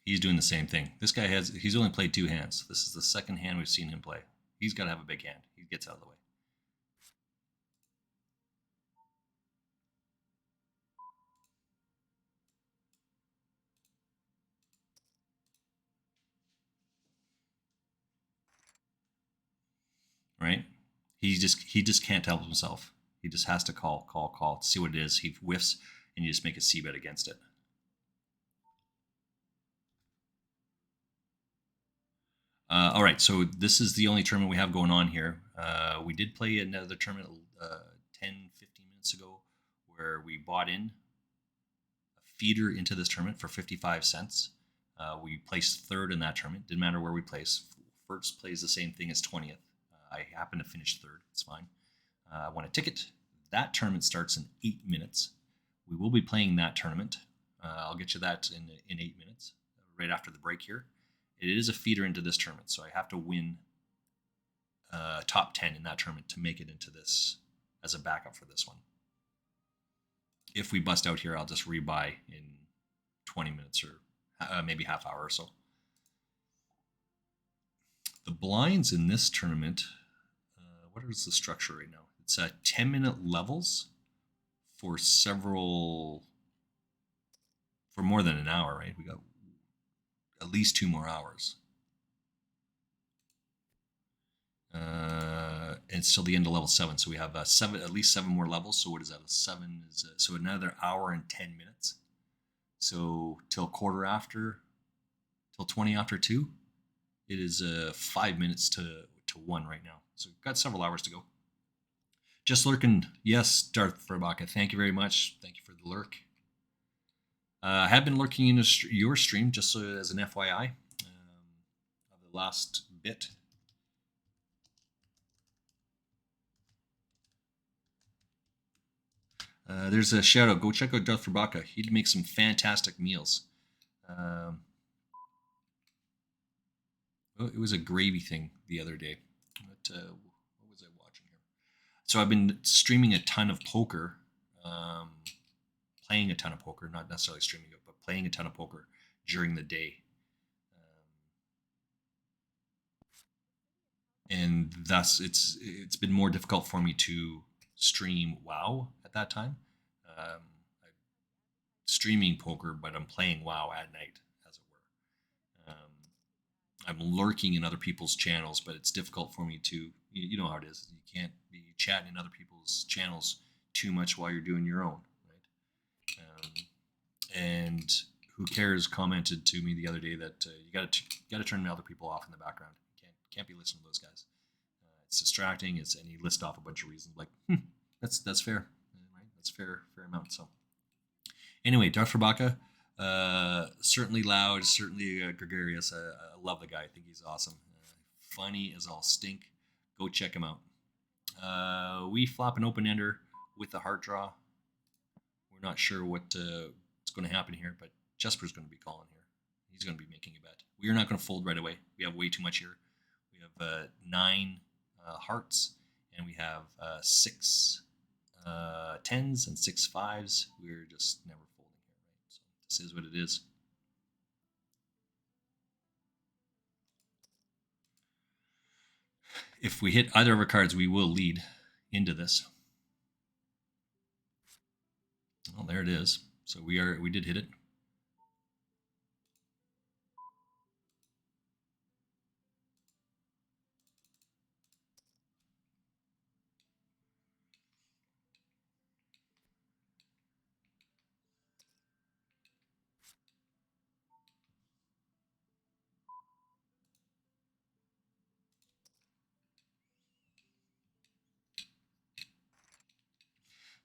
He's doing the same thing. This guy he's only played 2 hands. This is the second hand we've seen him play. He's got to have a big hand. He gets out of the way. Right? He just can't help himself. He just has to call, see what it is. He whiffs, and you just make a C bet against it. All right, so this is the only tournament we have going on here. We did play another tournament 10, 15 minutes ago where we bought in a feeder into this tournament for 55 cents. We placed third in that tournament. Didn't matter where we place. First plays the same thing as 20th. I happen to finish third. It's fine. I won a ticket. That tournament starts in 8 minutes. We will be playing that tournament. I'll get you that in 8 minutes, right after the break here. It is a feeder into this tournament, so I have to win top 10 in that tournament to make it into this as a backup for this one. If we bust out here, I'll just rebuy in 20 minutes or maybe half hour or so. The blinds in this tournament, what is the structure right now? It's 10-minute levels for more than an hour, right? We got at least 2 more hours. And it's till the end of level 7. So we have at least 7 more levels. So what is that? 7 is so another hour and 10 minutes. So till 20 after 2, it is 5 minutes to 1 right now. So we've got several hours to go. Just lurking. Yes, Darth Verbaka. Thank you very much. Thank you for the lurk. I have been lurking in your stream, just as an FYI, of the last bit. There's a shout out. Go check out Darth Verbaka. He'd make some fantastic meals. It was a gravy thing the other day. But, what was I watching here? So I've been streaming a ton of poker, playing a ton of poker, not necessarily streaming it, but playing a ton of poker during the day. And thus it's been more difficult for me to stream WoW at that time. I'm streaming poker, but I'm playing WoW at night, as it were. I'm lurking in other people's channels, but it's difficult for me to, you know how it is. You can't be chatting in other people's channels too much while you're doing your own, right? And Who Cares commented to me the other day that you got to turn other people off in the background. You can't be listening to those guys. It's distracting. And he lists off a bunch of reasons. Like, that's fair, right? That's fair amount. So anyway, Darth Verbaka, certainly loud, certainly gregarious. I love the guy. I think he's awesome. Funny as all stink. Go check him out. We flop an open-ender with a heart draw. We're not sure what's going to happen here, but Jesper's going to be calling here. He's going to be making a bet. We are not going to fold right away. We have way too much here. We have 9 hearts, and we have 6 10s and 6 5s. We're just never folding here, right? So this is what it is. If we hit either of our cards, we will lead into this. Well, there it is. So we did hit it.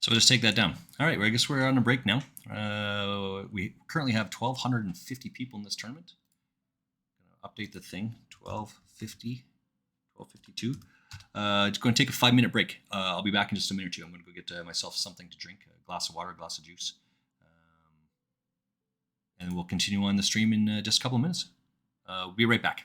So we'll just take that down. All right, well, I guess we're on a break now. We currently have 1,250 people in this tournament. Update the thing, 1250, 1252. Just going to take a 5-minute break. I'll be back in just a minute or two. I'm going to go get myself something to drink, a glass of water, a glass of juice. And we'll continue on the stream in just a couple of minutes. We'll be right back.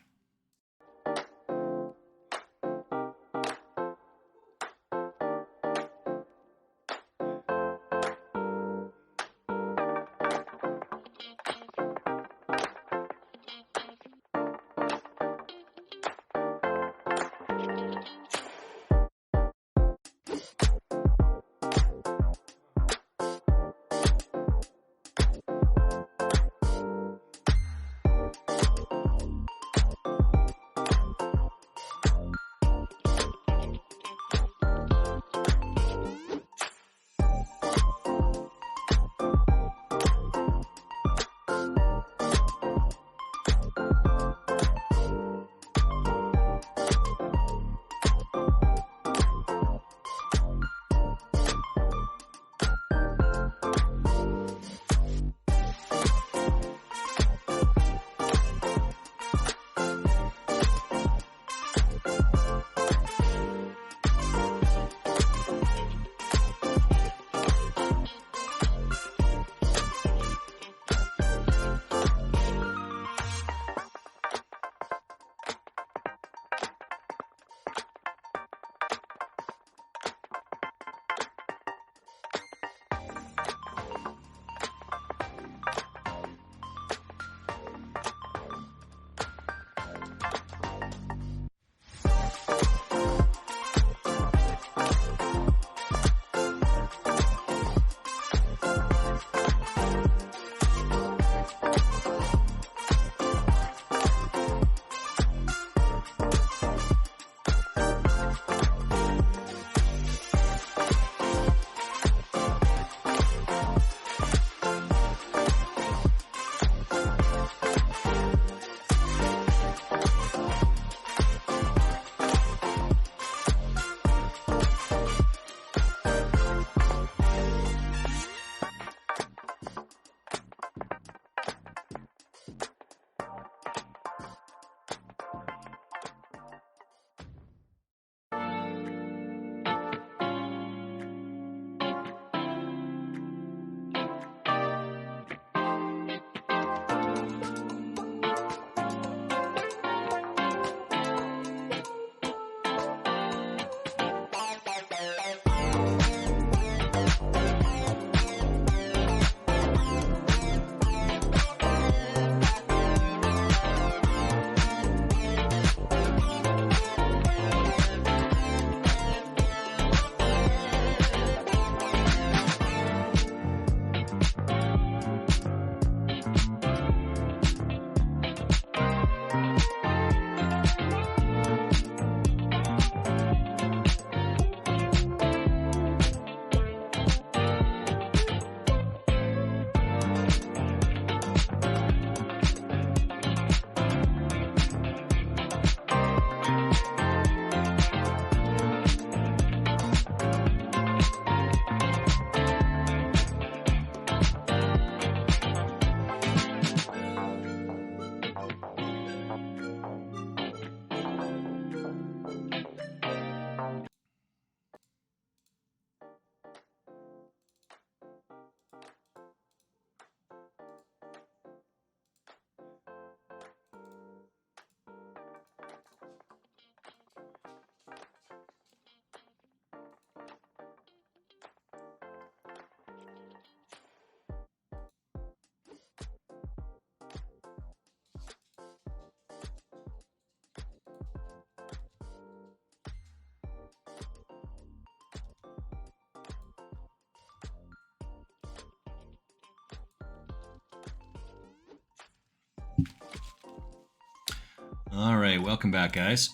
All right, welcome back, guys.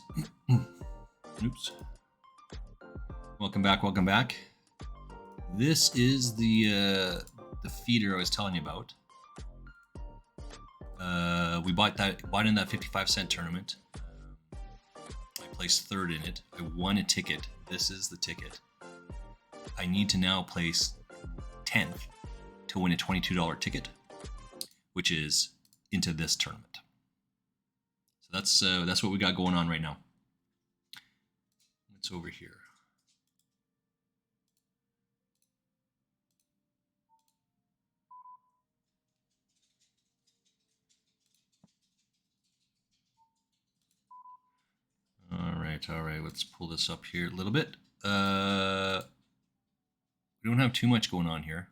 Oops. Welcome back. Welcome back. This is the feeder I was telling you about. We bought in that 55-cent tournament. I placed third in it. I won a ticket. This is the ticket. I need to now place 10th to win a $22 ticket, which is into this tournament. So that's what we got going on right now. It's over here. All right. Let's pull this up here a little bit. We don't have too much going on here.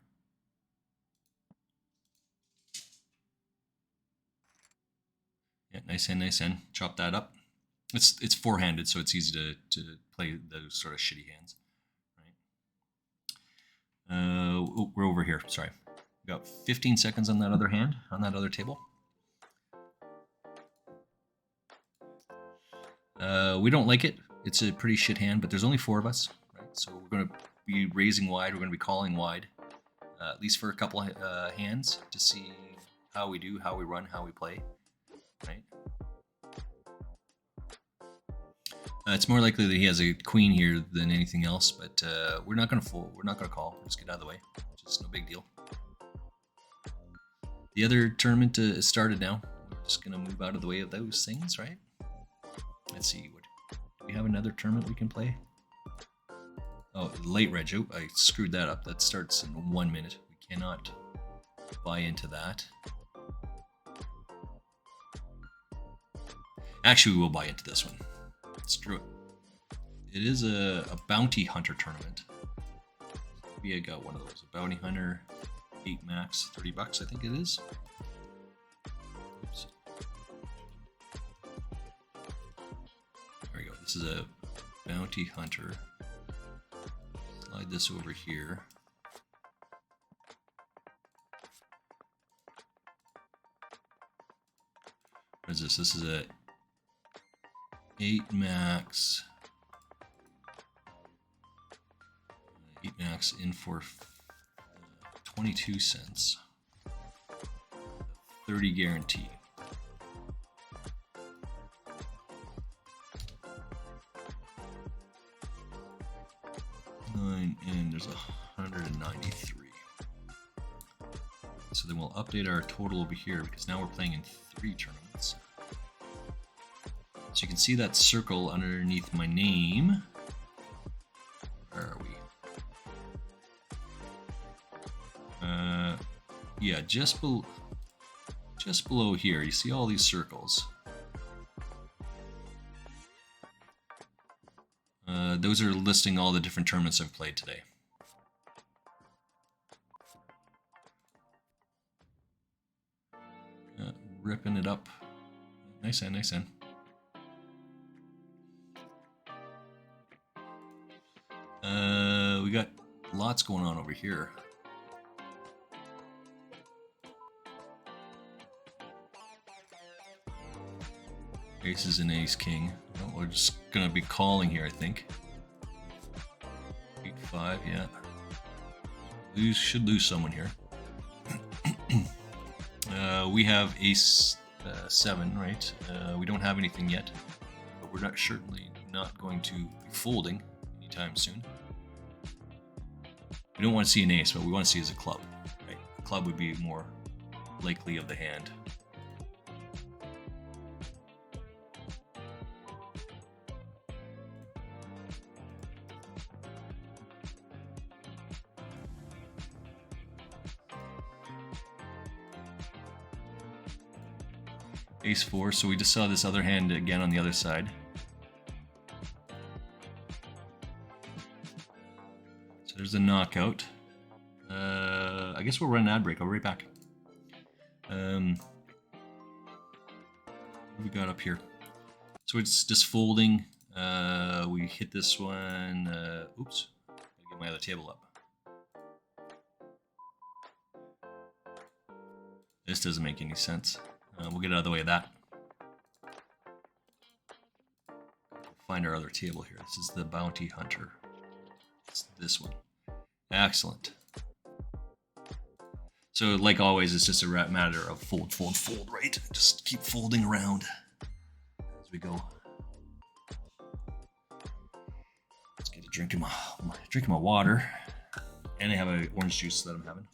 Yeah, nice hand. Chop that up. It's four-handed, so it's easy to play those sort of shitty hands. Right. We're over here. Sorry. We got 15 seconds on that other hand, on that other table. We don't like it. It's a pretty shit hand, but there's only 4 of us, right? So we're going to be raising wide. We're going to be calling wide, at least for a couple hands to see how we do, how we run, how we play, right? It's more likely that he has a queen here than anything else, but we're not going to fold. We're not going to call. We'll just get out of the way. Just no big deal. The other tournament is started now. We're just going to move out of the way of those things, right? Let's see. Do we have another tournament we can play? Oh, late reg. Oh, I screwed that up. That starts in 1 minute. We cannot buy into that. Actually, we will buy into this one. Screw it. It is a bounty hunter tournament. Maybe I got one of those. A bounty hunter, 8 max, $30 I think it is. Oops. There we go. This is a bounty hunter. Slide this over here. What is this? This is a 8 max. 8 max in for 22 cents. 30 guarantee. And there's 193. So then we'll update our total over here because now we're playing in 3 tournaments. So you can see that circle underneath my name. Where are we? Yeah, just below here. You see all these circles. Those are listing all the different tournaments I've played today. Ripping it up. Nice hand, nice hand. We got lots going on over here. Ace is an ace king. Well, we're just gonna be calling here, I think. 8-5, yeah. Should lose someone here. We have ace 7, right? We don't have anything yet, but we're certainly not going to be folding anytime soon. We don't want to see an ace, but we want to see as a club, right? A club would be more likely of the hand. Ace 4, so we just saw this other hand again on the other side. So there's a knockout. I guess we'll run an ad break. I'll be right back. What do we got up here? So it's just folding. We hit this one. Oops. Gotta get my other table up. This doesn't make any sense. We'll get out of the way of that. Find our other table here. This is the bounty hunter. It's this one. Excellent. So, like always, it's just a matter of fold, fold, fold, right? Just keep folding around as we go. Let's get a drink of my water, and I have an orange juice that I'm having.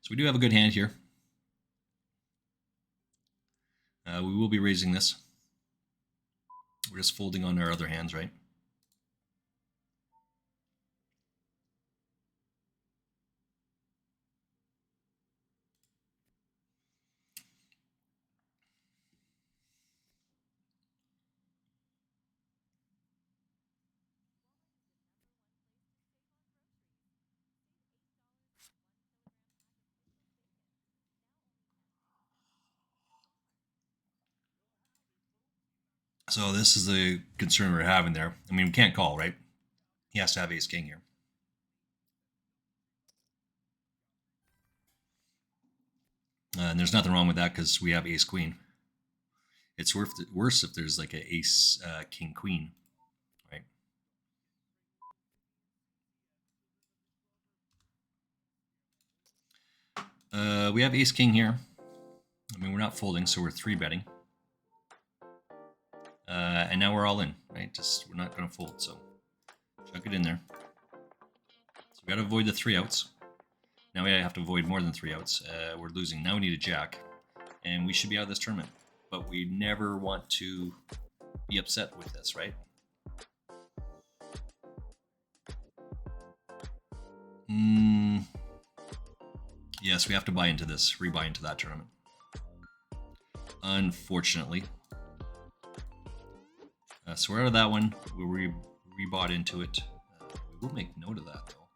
So we do have a good hand here. We will be raising this. We're just folding on our other hands, right? So this is the concern we're having there. I mean, we can't call, right? He has to have ace king here. And there's nothing wrong with that because we have ace queen. It's worse if there's like an ace king queen, right? We have ace king here. I mean, we're not folding, so we're 3-betting. And now we're all in, right? Just we're not going to fold, so chuck it in there. So we got to avoid the 3 outs. Now we have to avoid more than 3 outs. We're losing. Now we need a jack, and we should be out of this tournament. But we never want to be upset with this, right? Yes, we have to buy into this, rebuy into that tournament. Unfortunately. So we're out of that one. We rebought into it. We will make note of that, though.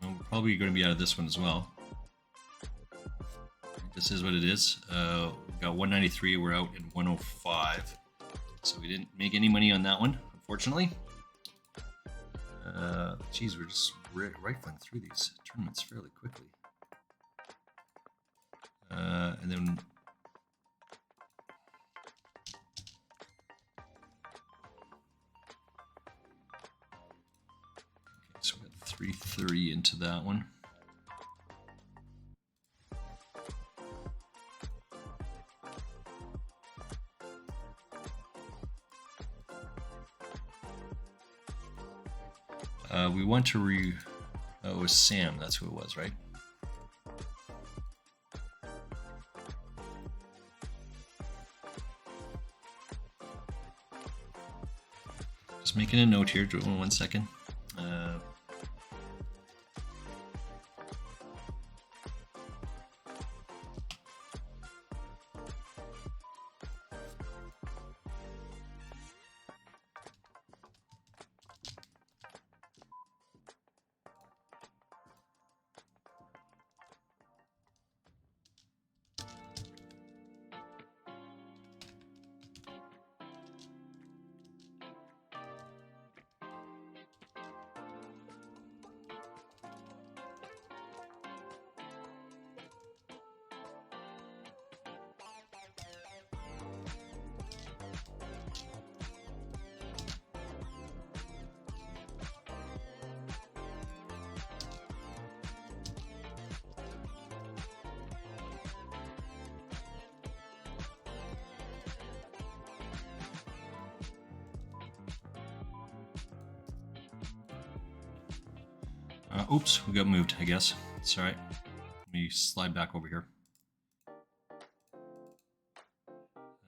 Well, we're probably going to be out of this one as well. This is what it is. We've got 193. We're out in 105. So we didn't make any money on that one, unfortunately. Geez, we're just rifling through these tournaments fairly quickly. And then... Okay, so we got 330 into that one. We want to oh, it was Sam, that's who it was, right? Just making a note here, 1 second. Oops, we got moved, I guess. It's all right. Let me slide back over here.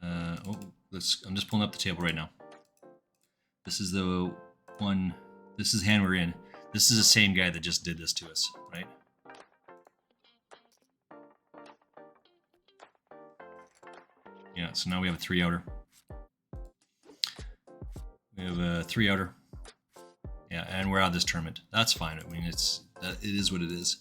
I'm just pulling up the table right now. This is the one, this is the hand we're in. This is the same guy that just did this to us, right? Yeah, so now we have a 3-outer. We have a 3-outer. Yeah, and we're out of this tournament. That's fine. I mean, it is what it is.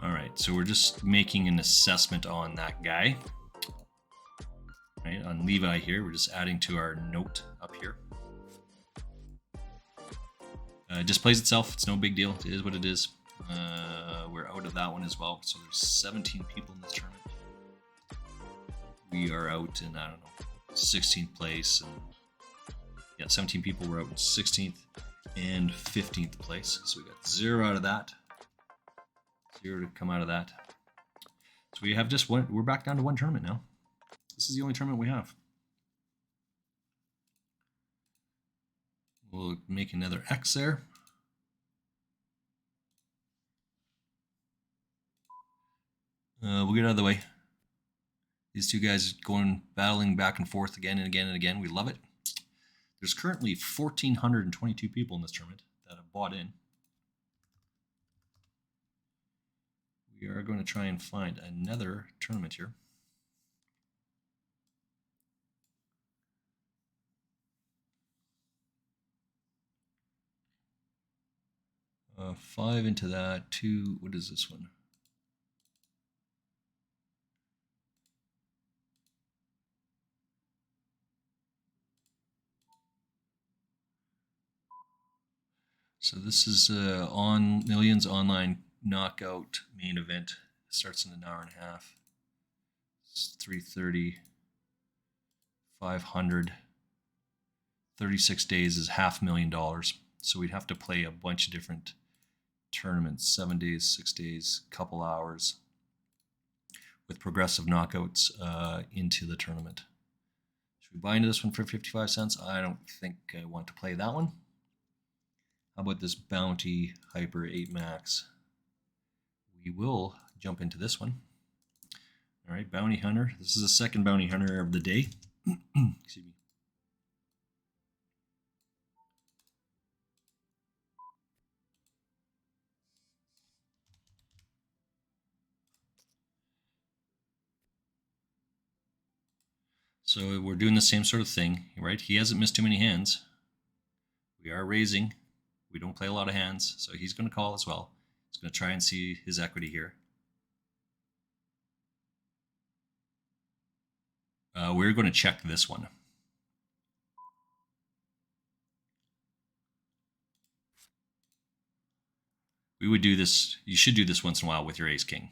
All right, so we're just making an assessment on that guy. Right, on Levi here, we're just adding to our note up here. It just plays itself. It's no big deal. It is what it is. We're out out of that one as well. So there's 17 people in this tournament. We are out in, I don't know, 16th place. And yeah, 17 people were out in 16th and 15th place. So we got 0 out of that. 0 to come out of that. So we have just one, we're back down to 1 tournament now. This is the only tournament we have. We'll make another X there. We'll get out of the way. These two guys going battling back and forth again and again and again. We love it. There's currently 1,422 people in this tournament that have bought in. We are going to try and find another tournament here. Five into that, 2, what is this one? So this is on Millions Online Knockout main event. It starts in an hour and a half. It's 3:30, 500. 36 days is $500,000. So we'd have to play a bunch of different tournaments, 7 days, 6 days, couple hours, with progressive knockouts into the tournament. Should we buy into this one for 55 cents? I don't think I want to play that one. How about this Bounty Hyper 8 Max? We will jump into this one. All right, Bounty Hunter. This is the second Bounty Hunter of the day. Excuse me. So we're doing the same sort of thing, right? He hasn't missed too many hands. We are raising. We don't play a lot of hands, so he's going to call as well. He's going to try and see his equity here. We're going to check this one. We would do this. You should do this once in a while with your ace king.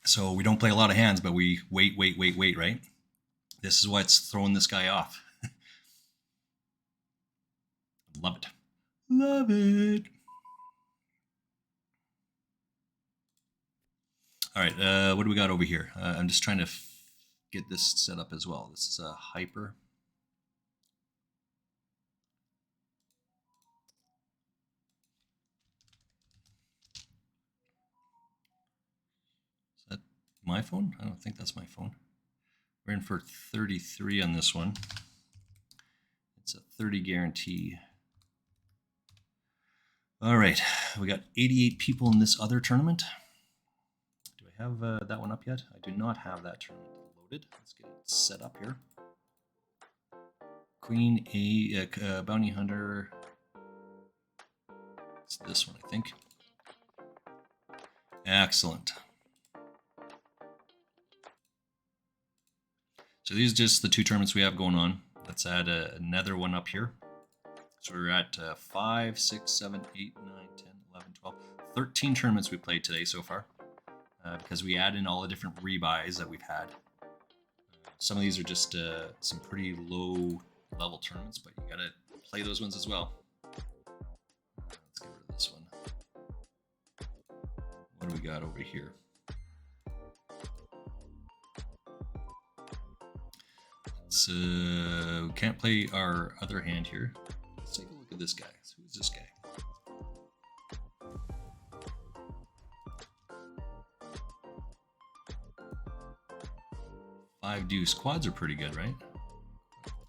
So we don't play a lot of hands, but we wait, right? This is what's throwing this guy off. Love it. Love it. All right, what do we got over here? I'm just trying to get this set up as well. This is a hyper. Is that my phone? I don't think that's my phone. We're in for 33 on this one. It's a 30 guarantee. All right, we got 88 people in this other tournament. Do I have that one up yet? I do not have that tournament loaded. Let's get it set up here. Queen A, Bounty Hunter. It's this one, I think. Excellent. So these are just the 2 tournaments we have going on. Let's add another one up here. So we're at 5, 6, 7, 8, 9, 10, 11, 12, 13 tournaments we played today so far. Because we add in all the different rebuys that we've had. Some of these are just some pretty low level tournaments, but you gotta play those ones as well. Let's get rid of this one. What do we got over here? We can't play our other hand here. Let's take a look at this guy. So who's this guy? Five deuce. Quads are pretty good, right?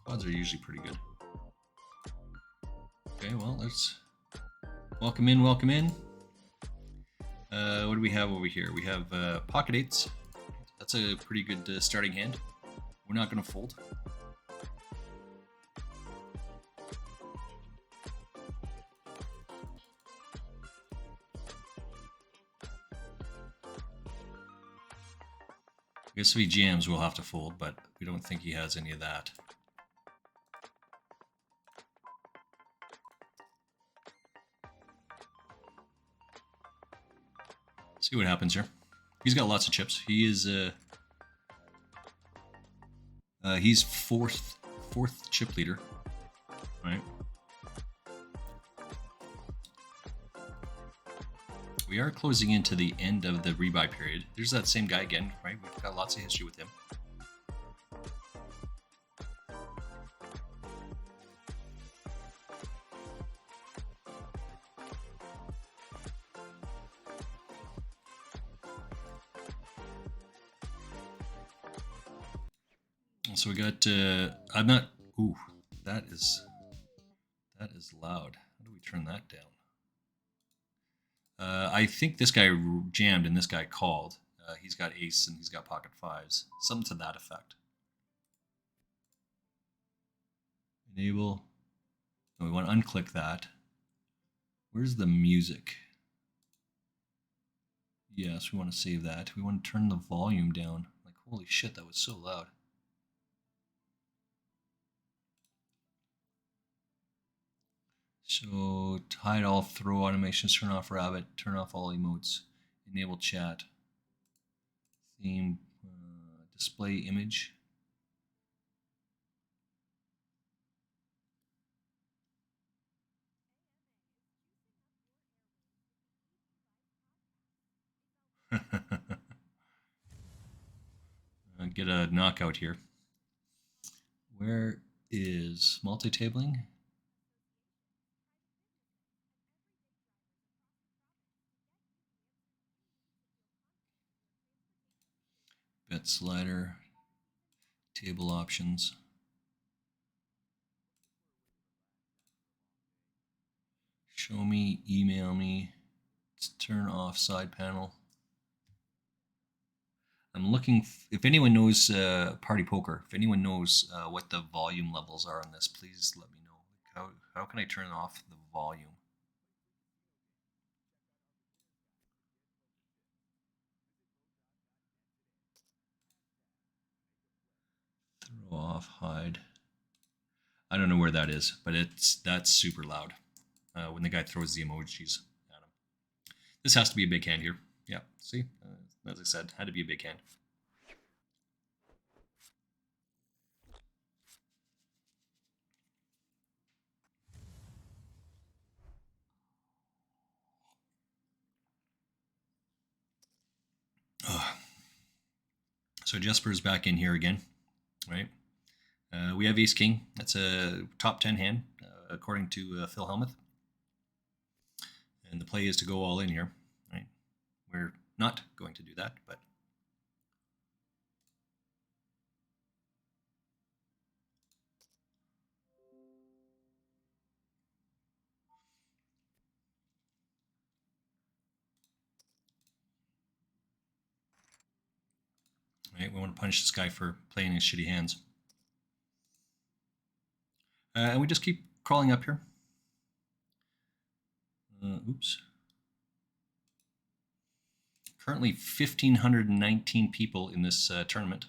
Quads are usually pretty good. Okay, well, let's welcome in, welcome in. What do we have over here? We have pocket eights. That's a pretty good starting hand. We're not going to fold. I guess if he jams, we'll have to fold, but we don't think he has any of that. See what happens here. He's got lots of chips. He is he's fourth chip leader, right? We are closing into the end of the rebuy period. There's that same guy again, right? We've got lots of history with him. So we got, I'm not, ooh, that is loud. How do we turn that down? I think this guy jammed and this guy called. He's got ace and he's got pocket fives. Something to that effect. Enable. No, we want to unclick that. Where's the music? Yes, we want to save that. We want to turn the volume down. Like, holy shit, that was so loud. So hide all throw automations, turn off rabbit, turn off all emotes, enable chat, theme, display image. Get a knockout here. Where is multi-tabling? Bet slider, table options. Show me, email me, let's turn off side panel. I'm looking, if anyone knows Party Poker, if anyone knows what the volume levels are on this, please let me know. How can I turn off the volume? Throw off, hide. I don't know where that is, but that's super loud when the guy throws the emojis at him. This has to be a big hand here. Yeah, see? As I said, had to be a big hand. So Jesper's back in here again, right? We have Ace King. That's a top 10 hand, according to Phil Hellmuth. And the play is to go all in here, right? We're not going to do that, but right, we want to punish this guy for playing his shitty hands. And we just keep crawling up here. Oops. Currently 1,519 people in this tournament.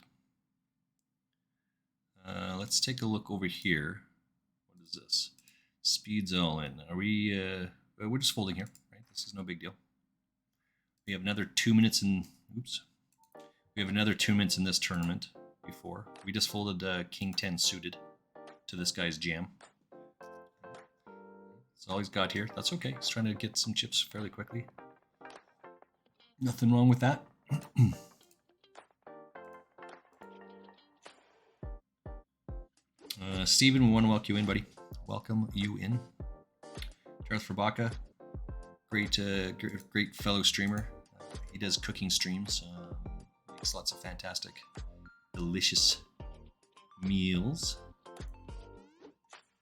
Let's take a look over here. What is this? Speeds all in. Are we, we're just folding here, right? This is no big deal. We have another 2 minutes in, oops. We have another 2 minutes in this tournament before. We just folded King 10 suited to this guy's jam. That's all he's got here. That's okay. He's trying to get some chips fairly quickly. Nothing wrong with that. Steven, we want to welcome you in, buddy. Welcome you in. Darth Rabaka, great fellow streamer. He does cooking streams. Makes lots of fantastic, delicious meals.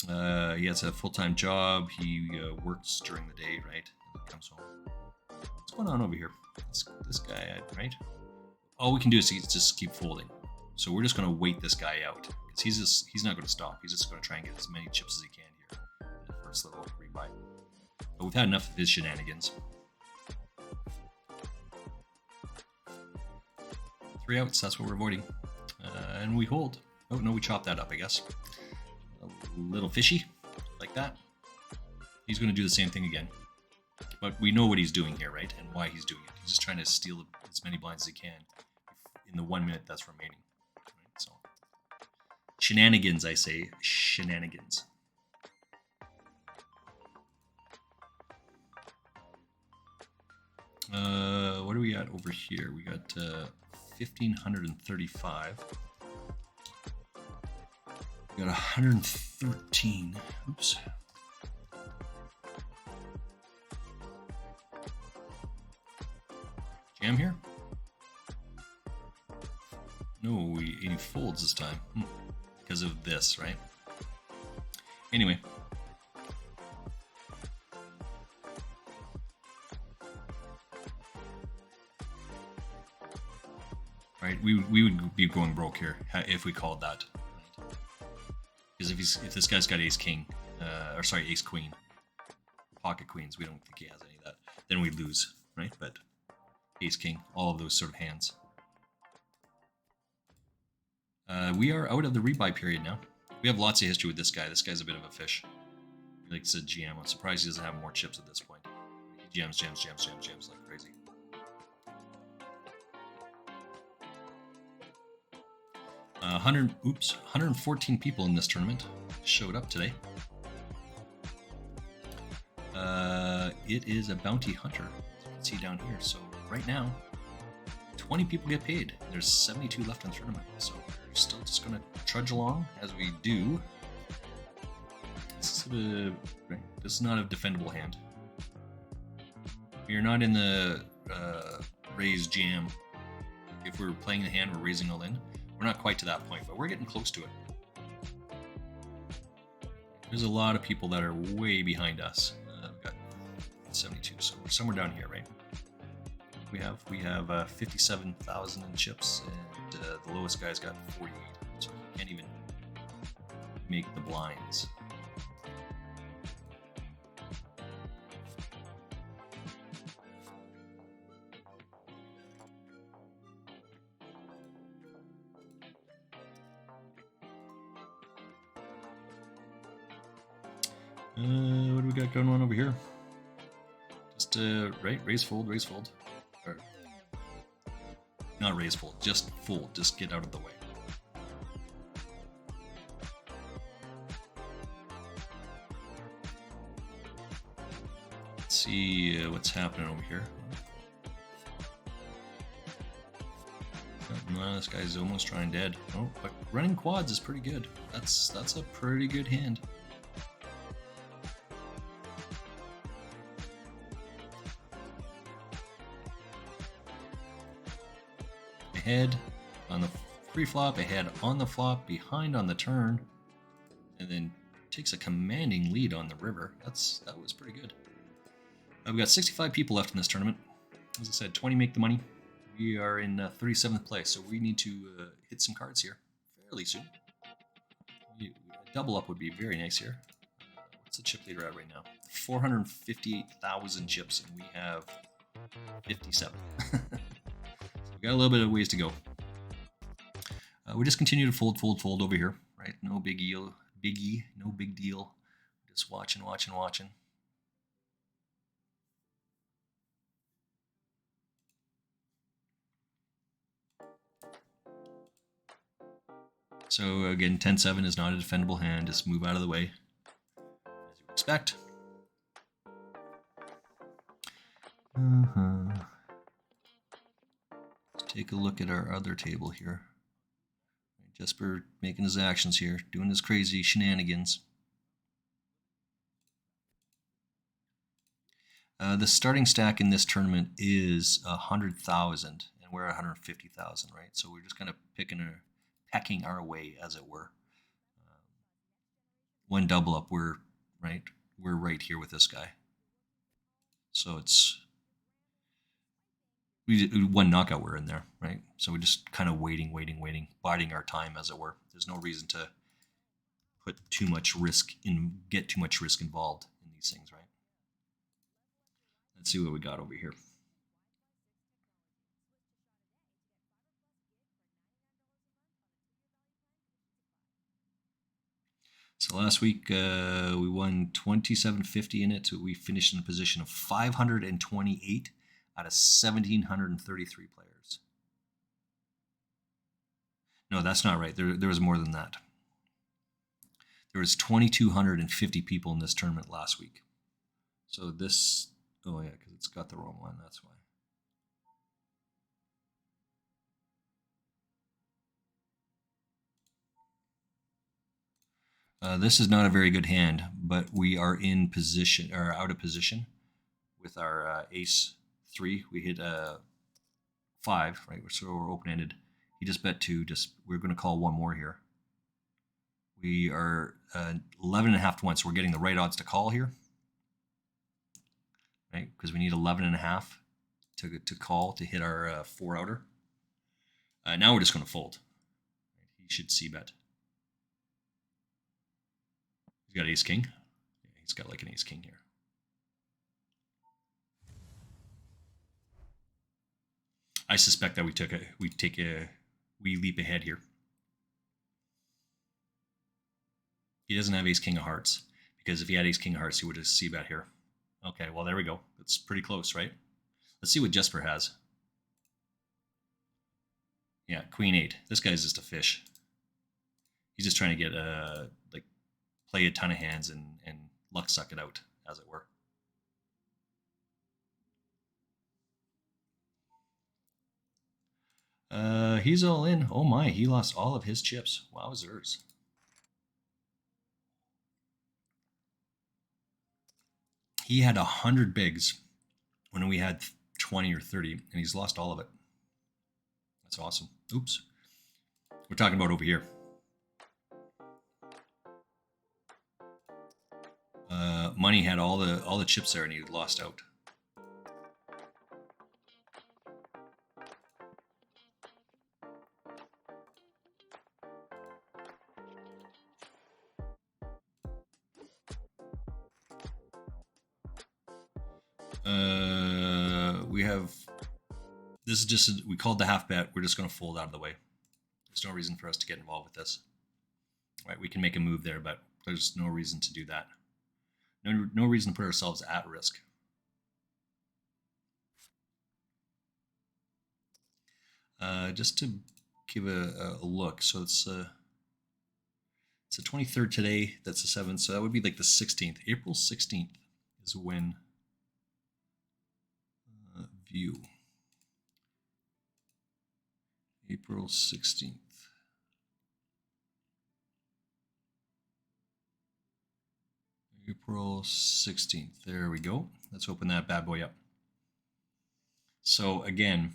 He has a full-time job. He works during the day, right? And then comes home. What's going on over here? This guy, right? All we can do is just keep folding. So we're just going to wait this guy out because he's not going to stop. He's just going to try and get as many chips as he can here in the first little rebuy. But we've had enough of his shenanigans. 3 outs, that's what we're avoiding. And we hold. Oh, no, we chop that up, I guess. A little fishy, like that. He's going to do the same thing again. But we know what he's doing here, right? And why he's doing it. He's just trying to steal as many blinds as he can in the 1 minute that's remaining. Right? So, shenanigans, I say. Shenanigans. What do we got over here? We got 1,535. We got 113. Oops. Jam here? No, he folds this time. Because of this, right? Anyway. Right, we would be going broke here if we called that. Because if this guy's got ace king, or sorry, ace queen, pocket queens, we don't think he has any of that, then we lose, right? But ace king, all of those sort of hands. We are out of the rebuy period now. We have lots of history with this guy. This guy's a bit of a fish. He likes to GM. I'm surprised he doesn't have more chips at this point. He jams like crazy. Oops, 114 people in this tournament showed up today. It is a bounty hunter, as you can see down here. So right now, 20 people get paid. There's 72 left in the tournament, so we're still just going to trudge along as we do. This is not a defendable hand. We are not in the raise jam. If we're playing the hand, we're raising all in. We're not quite to that point, but we're getting close to it. There's a lot of people that are way behind us. We've got 72, so we're somewhere down here, right? We have 57,000 in chips, and the lowest guy's got 48, so he can't even make the blinds. What do we got going on over here? Just right, raise fold, or not raise fold, just fold, just get out of the way. Let's see what's happening over here. No, this guy's almost trying dead. Oh, but running quads is pretty good. That's a pretty good hand. Ahead on the pre-flop, ahead on the flop, behind on the turn, and then takes a commanding lead on the river. That was pretty good. We've got 65 people left in this tournament. As I said, 20 make the money. We are in 37th place, so we need to hit some cards here fairly soon. A double up would be very nice here. What's the chip leader at right now? 458,000 chips, and we have 57. Got a little bit of ways to go. We just continue to fold over here, right? No biggie, no big deal. Just watching. So again, 10-7 is not a defendable hand. Just move out of the way, as you expect. Take a look at our other table here. Jesper making his actions here, doing his crazy shenanigans. The starting stack in this tournament is 100,000, and we're at 150,000, right? So we're just kind of pecking our way, as it were. One double up, we're right here with this guy. So it's we did one knockout. We're in there, right? So we're just kind of waiting, biding our time, as it were. There's no reason to put too much risk in, get too much risk involved in these things, right? Let's see what we got over here. So last week we won 2750 in it. We finished in a position of 528 out of 1733 players. No, that's not right. There was more than that. There was 2,250 people in this tournament last week. So this, oh yeah, because it's got the wrong one. That's why. This is not a very good hand, but we are in position or out of position with our ace three. We hit five, right? So we're open ended. He just bet two. Just we're going to call one more here. We are 11 and a half to 1, so we're getting the right odds to call here, right? Because we need 11 and a half to call to hit our 4-outer. Now we're just going to fold. He should see bet. He's got ace king. Yeah, he's got like an ace king here. I suspect that we leap ahead here. He doesn't have ace king of hearts, because if he had ace king of hearts, he would have c bet here. Okay, well there we go. It's pretty close, right? Let's see what Jesper has. Yeah, queen 8. This guy's just a fish. He's just trying to get like play a ton of hands and luck suck it out, as it were. He's all in. Oh my, he lost all of his chips. Wowzers. He had 100 bigs when we had 20 or 30, and he's lost all of it. That's awesome. Oops. We're talking about over here. Money had all the chips there, and he lost out. We have, this is just, we called the half bet. We're just going to fold out of the way. There's no reason for us to get involved with this. Right, we can make a move there, but there's no reason to do that. No reason to put ourselves at risk. Just to give a look, so it's the 23rd today. That's the 7th, so that would be like the 16th. April 16th is when view. April 16th. April 16th. There we go. Let's open that bad boy up. So again,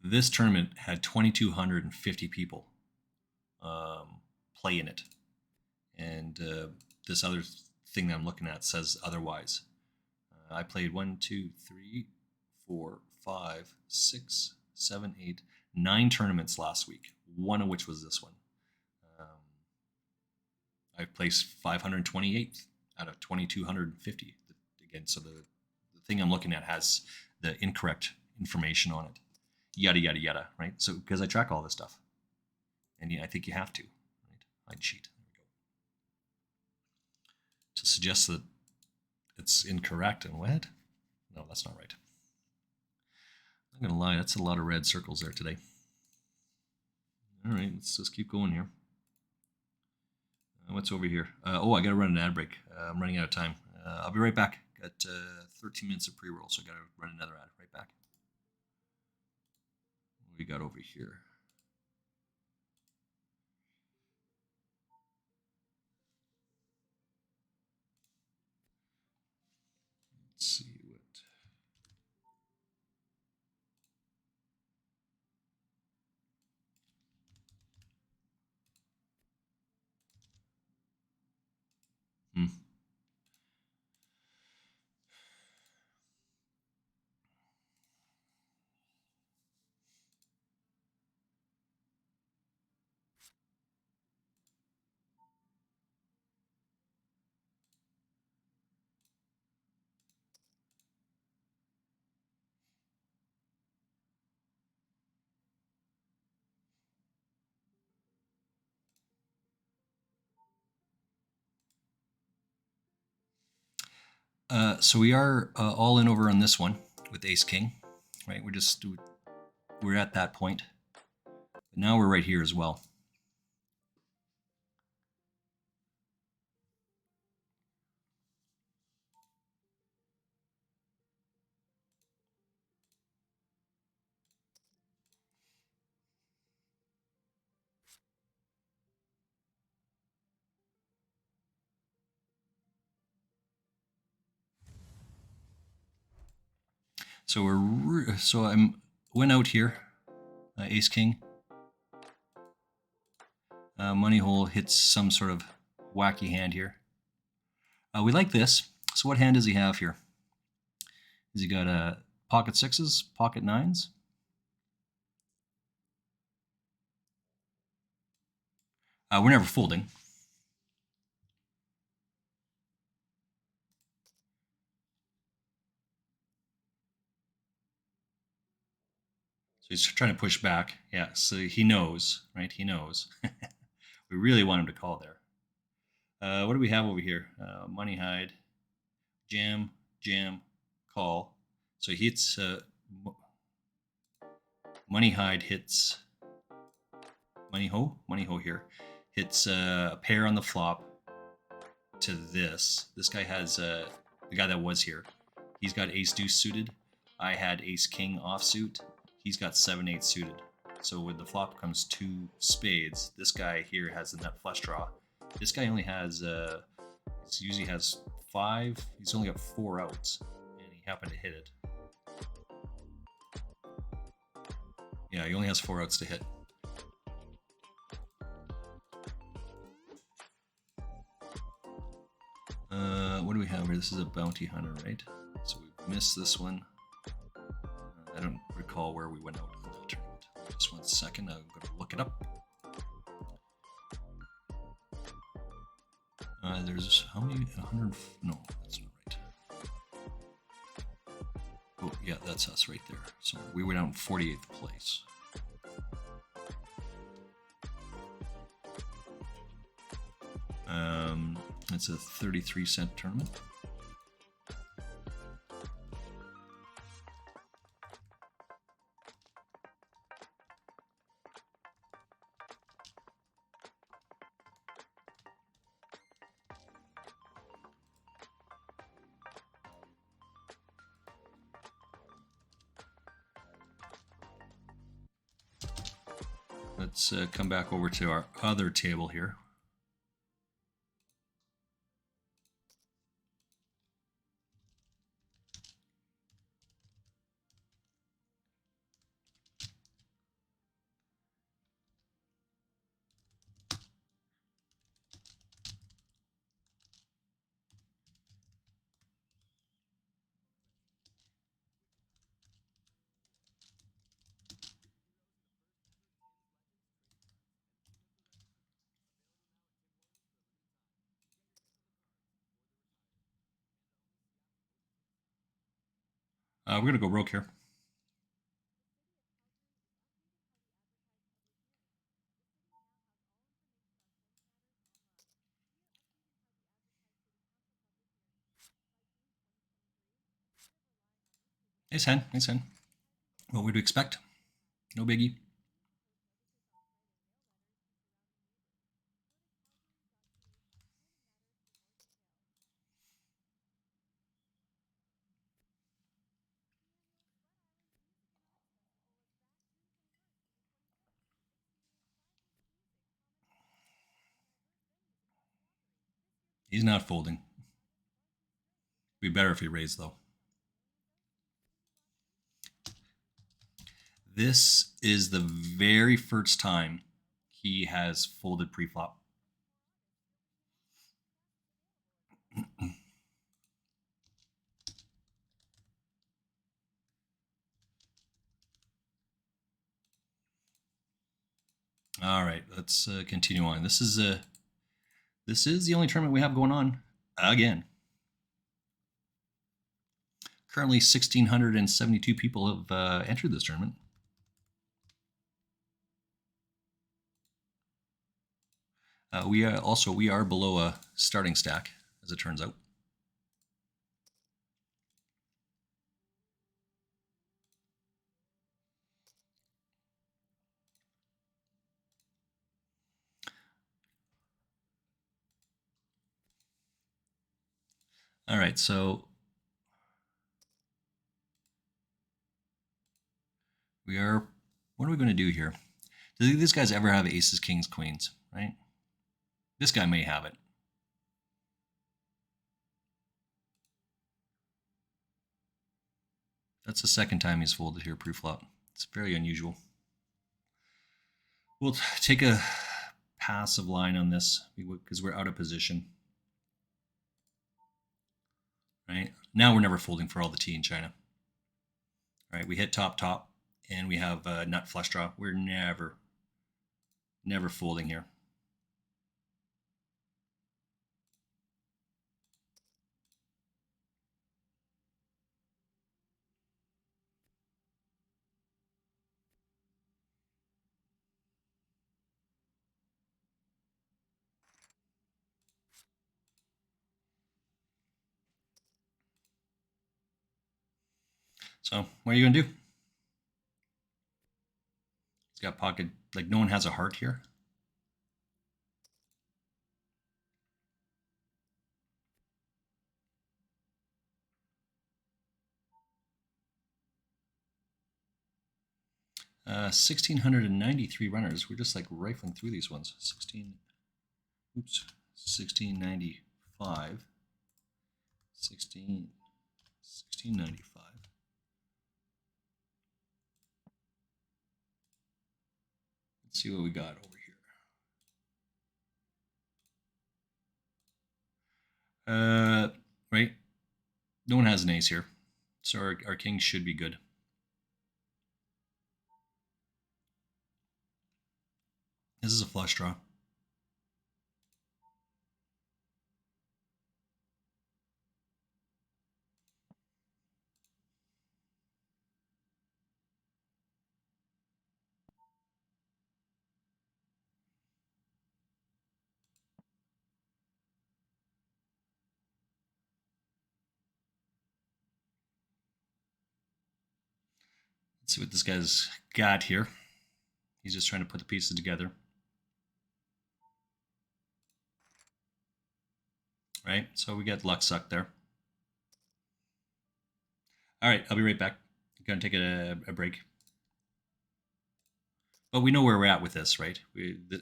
this tournament had 2,250 people play in it. And this other thing that I'm looking at says otherwise. I played 1, 2, 3, 4, 5, 6, 7, 8, 9 tournaments last week, one of which was this one. I placed 528th out of 2,250. Again, so the thing I'm looking at has the incorrect information on it. Yada, yada, yada, right? So because I track all this stuff. And I think you have to, right? Hide sheet. There we go. To suggest that it's incorrect and what? No, that's not right. I'm going to lie, that's a lot of red circles there today. All right, let's just keep going here. What's over here? Oh, I got to run an ad break. I'm running out of time. I'll be right back. Got 13 minutes of pre-roll, so I got to run another ad. Right back. What we got over here? Let's see what. So we are all in over on this one with Ace King, right? We're at that point. But now we're right here as well. So went out here, Ace King. Money hole hits some sort of wacky hand here. We like this. So what hand does he have here? Has he got pocket sixes, pocket nines? We're never folding. So he's trying to push back. Yeah, so he knows, right? He knows. We really want him to call there. What do we have over here? Money hide, jam, jam, call. So he hits money hide hits money ho here. Hits a pair on the flop to this. This guy has the guy that was here. He's got ace deuce suited. I had ace king offsuit. He's got 7-8 suited. So when the flop comes two spades, this guy here has the nut flush draw. This guy only has he usually has 5. He's only got 4 outs, and he happened to hit it. Yeah, he only has 4 outs to hit. What do we have here? This is a bounty hunter, right? So we missed this one. I don't recall where we went out in the tournament. Just 1 second, I'm going to look it up. There's how many? 100? No, that's not right. Oh, yeah, that's us right there. So we went out in 48th place. It's a 33-cent tournament. Let's come back over to our other table here. We're going to go rogue here. Ace hen, ace hen. What would we expect? No biggie. He's not folding. Be better if he raised, though. This is the very first time he has folded pre-flop. All right, let's continue on. This is the only tournament we have going on again. Currently, 1,672 people have entered this tournament. We are below a starting stack, as it turns out. All right, so we are. What are we going to do here? Do these guys ever have aces, kings, queens? Right. This guy may have it. That's the second time he's folded here pre-flop. It's very unusual. We'll take a passive line on this because we're out of position. Right? Now we're never folding for all the tea in China. All right, we hit top, top, and we have a nut flush draw. We're never folding here. So what are you gonna do? He's got pocket, like no one has a heart here. Uh, 1,693 runners. We're just like rifling through these ones. 1695. 1695. Let's see what we got over here. Right? No one has an ace here. So our king should be good. This is a flush draw. Let's see what this guy's got here. He's just trying to put the pieces together. Right? So we get luck sucked there. All right, I'll be right back. I'm going to take a break. But we know where we're at with this, right?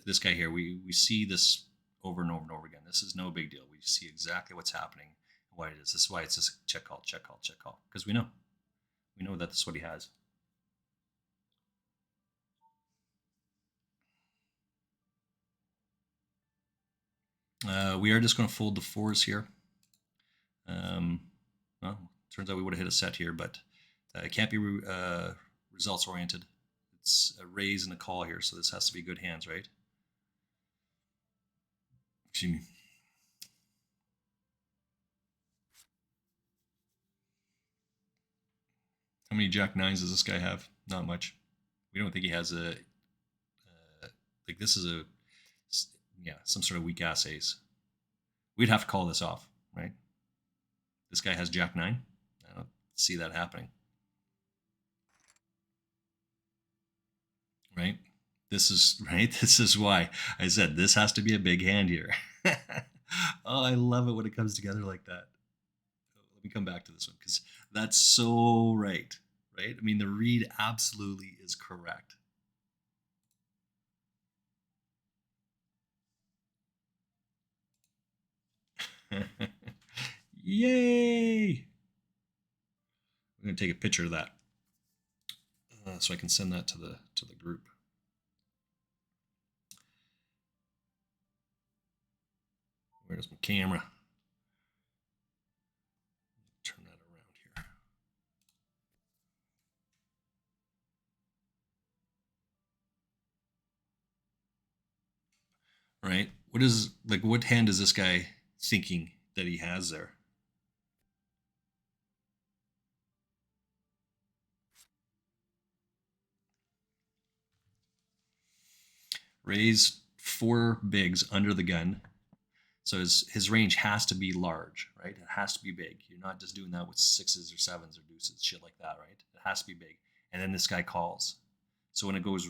This guy here, we see this over and over and over again. This is no big deal. We see exactly what's happening and why it is. This is why it's just check call, check call, check call. Because we know that that's what he has. We are just going to fold the fours here. Well, turns out we would have hit a set here, but it can't be results oriented. It's a raise and a call here, so this has to be good hands, right? Excuse me. How many jack nines does this guy have? Not much. We don't think he has a like this is a some sort of weak ass ace. We'd have to call this off, right? This guy has jack nine. I don't see that happening. Right? This is right. This is why I said this has to be a big hand here. Oh, I love it when it comes together like that. Let me come back to this one because that's so right. Right? I mean, the read absolutely is correct. Yay! I'm going to take a picture of that so I can send that to the group. Where's my camera? Turn that around here. Right? What hand is this guy thinking that he has there? Raise four bigs under the gun. So his range has to be large, right? It has to be big. You're not just doing that with sixes or sevens or deuces, shit like that, right? It has to be big. And then this guy calls. So when it goes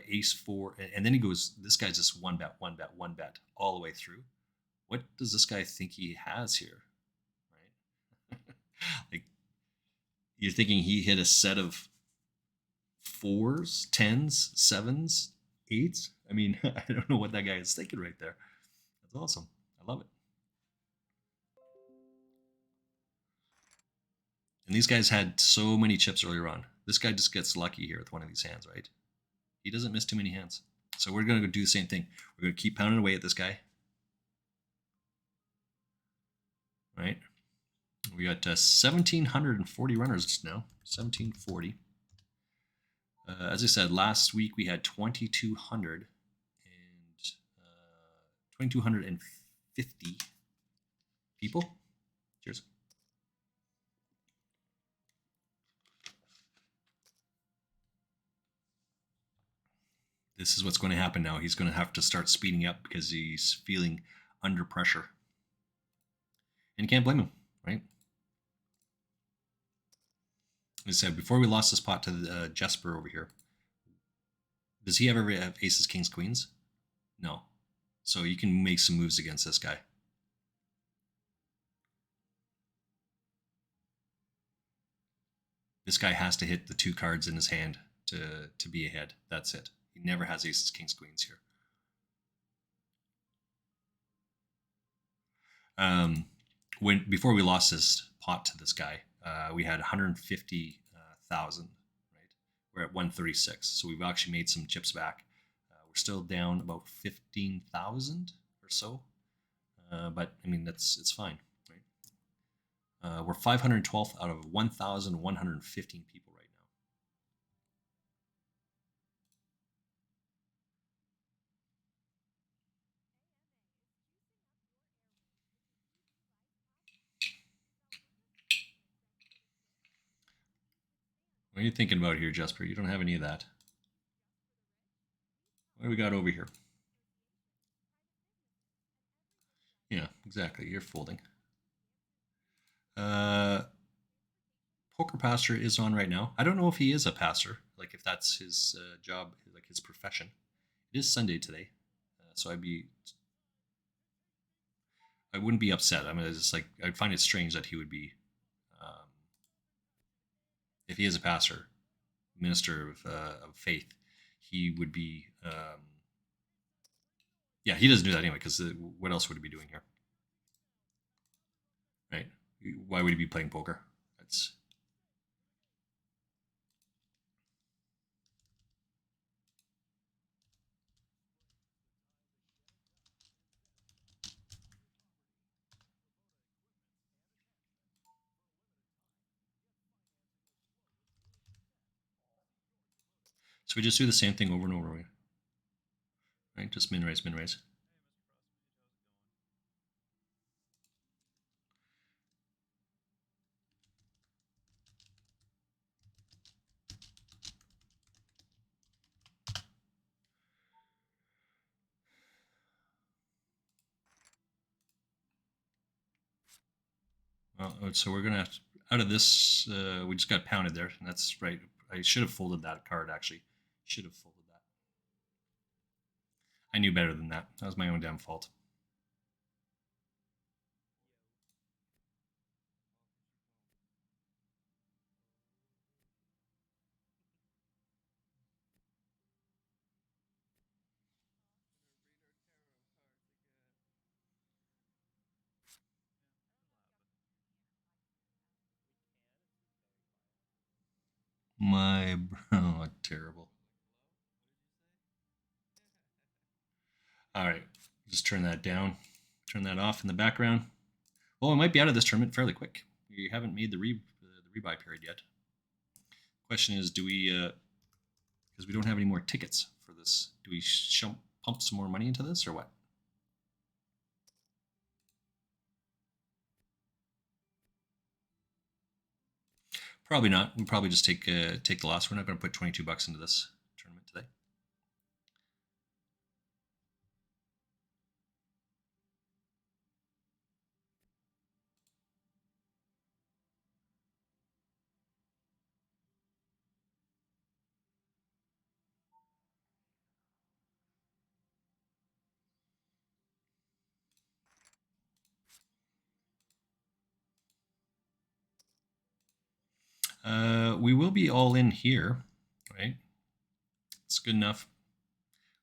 ace four, and then he goes, this guy's just one bet, all the way through. What does this guy think he has here, right? Like you're thinking he hit a set of fours, tens, sevens, eights. I mean, I don't know what that guy is thinking right there. That's awesome. I love it. And these guys had so many chips earlier on. This guy just gets lucky here with one of these hands, right? He doesn't miss too many hands. So we're going to do the same thing. We're going to keep pounding away at this guy. Right? We got 1,740 runners now. 1,740. As I said, last week we had 2,200 and 2,250 people. Cheers. This is what's going to happen now. He's going to have to start speeding up because he's feeling under pressure. And you can't blame him, right? As I said, before we lost this pot to Jesper over here, does he ever have aces, kings, queens? No. So you can make some moves against this guy. This guy has to hit the two cards in his hand to be ahead. That's it. He never has aces, kings, queens here. Before we lost this pot to this guy, we had 150,000. Right, we're at 136, so we've actually made some chips back. We're still down about 15,000 or so, but I mean it's fine. Right, we're 512th out of 1,115 people right now. What are you thinking about here, Jesper? You don't have any of that. What do we got over here? Yeah, exactly. You're folding. Poker passer is on right now. I don't know if he is a passer, like if that's his job, like his profession. It is Sunday today, so I wouldn't be upset. I mean, it's just like I'd find it strange that he would be, um, if he is a pastor, minister of faith, he would be. Yeah, he doesn't do that anyway. Because what else would he be doing here, right? Why would he be playing poker? That's so we just do the same thing over and over again, right? Just min raise, min raise. Well, so we're gonna have to, out of this. We just got pounded there, and that's right. I should have folded that card. Actually, should have folded that. I knew better than that. That was my own damn fault. My oh, terrible. All right, just turn that down. Turn that off in the background. Well, we might be out of this tournament fairly quick. We haven't made the rebuy period yet. Question is, do we? Because we don't have any more tickets for this. Do we pump some more money into this or what? Probably not. We'll probably just take the loss. We're not going to put $22 into this tournament today. We will be all in here, right? It's good enough.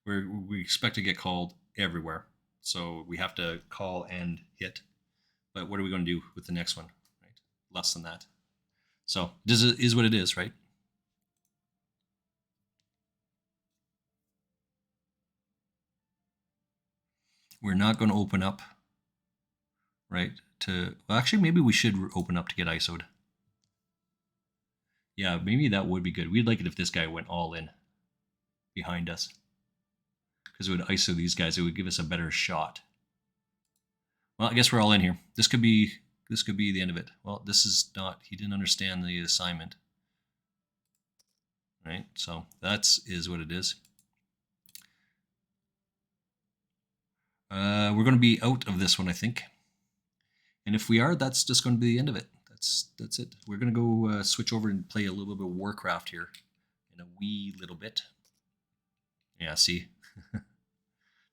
We expect to get called everywhere, so we have to call and hit. But what are we going to do with the next one? Right, less than that. So this is what it is, right? We're not going to open up, right? Well, actually, maybe we should open up to get ISO'd. Yeah, maybe that would be good. We'd like it if this guy went all in behind us, because it would ISO these guys. It would give us a better shot. Well, I guess we're all in here. This could be the end of it. Well, this is not. He didn't understand the assignment, right? So is what it is. We're going to be out of this one, I think. And if we are, that's just going to be the end of it. That's it. We're going to go switch over and play a little bit of Warcraft here in a wee little bit. Yeah, see,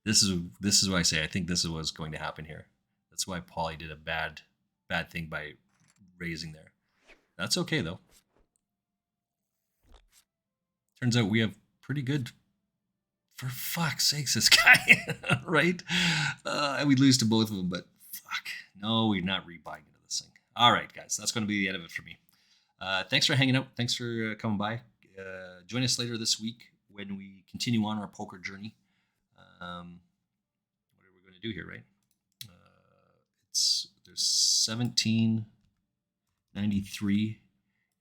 this is why I say I think this is what's going to happen here. That's why Paulie did a bad thing by raising there. That's okay though. Turns out we have pretty good. For fuck's sakes, this guy, right? And we lose to both of them, but fuck, no, we're not rebuying into this thing. All right, guys, that's going to be the end of it for me. Thanks for hanging out. Thanks for coming by. Join us later this week when we continue on our poker journey. What are we going to do here, right? There's 1793,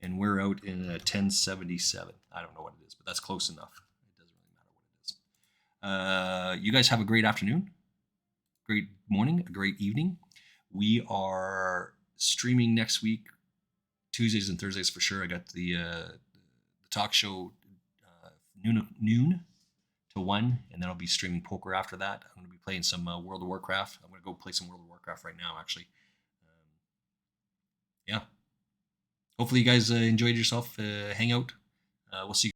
and we're out in 1077. I don't know what it is, but that's close enough. It doesn't really matter what it is. You guys have a great afternoon, great morning, a great evening. We are streaming next week, Tuesdays and Thursdays for sure. I got the talk show noon to 1, and then I'll be streaming poker after that. I'm going to be playing some World of Warcraft. I'm going to go play some World of Warcraft right now, actually. Yeah. Hopefully you guys enjoyed yourself. Hang out. We'll see you.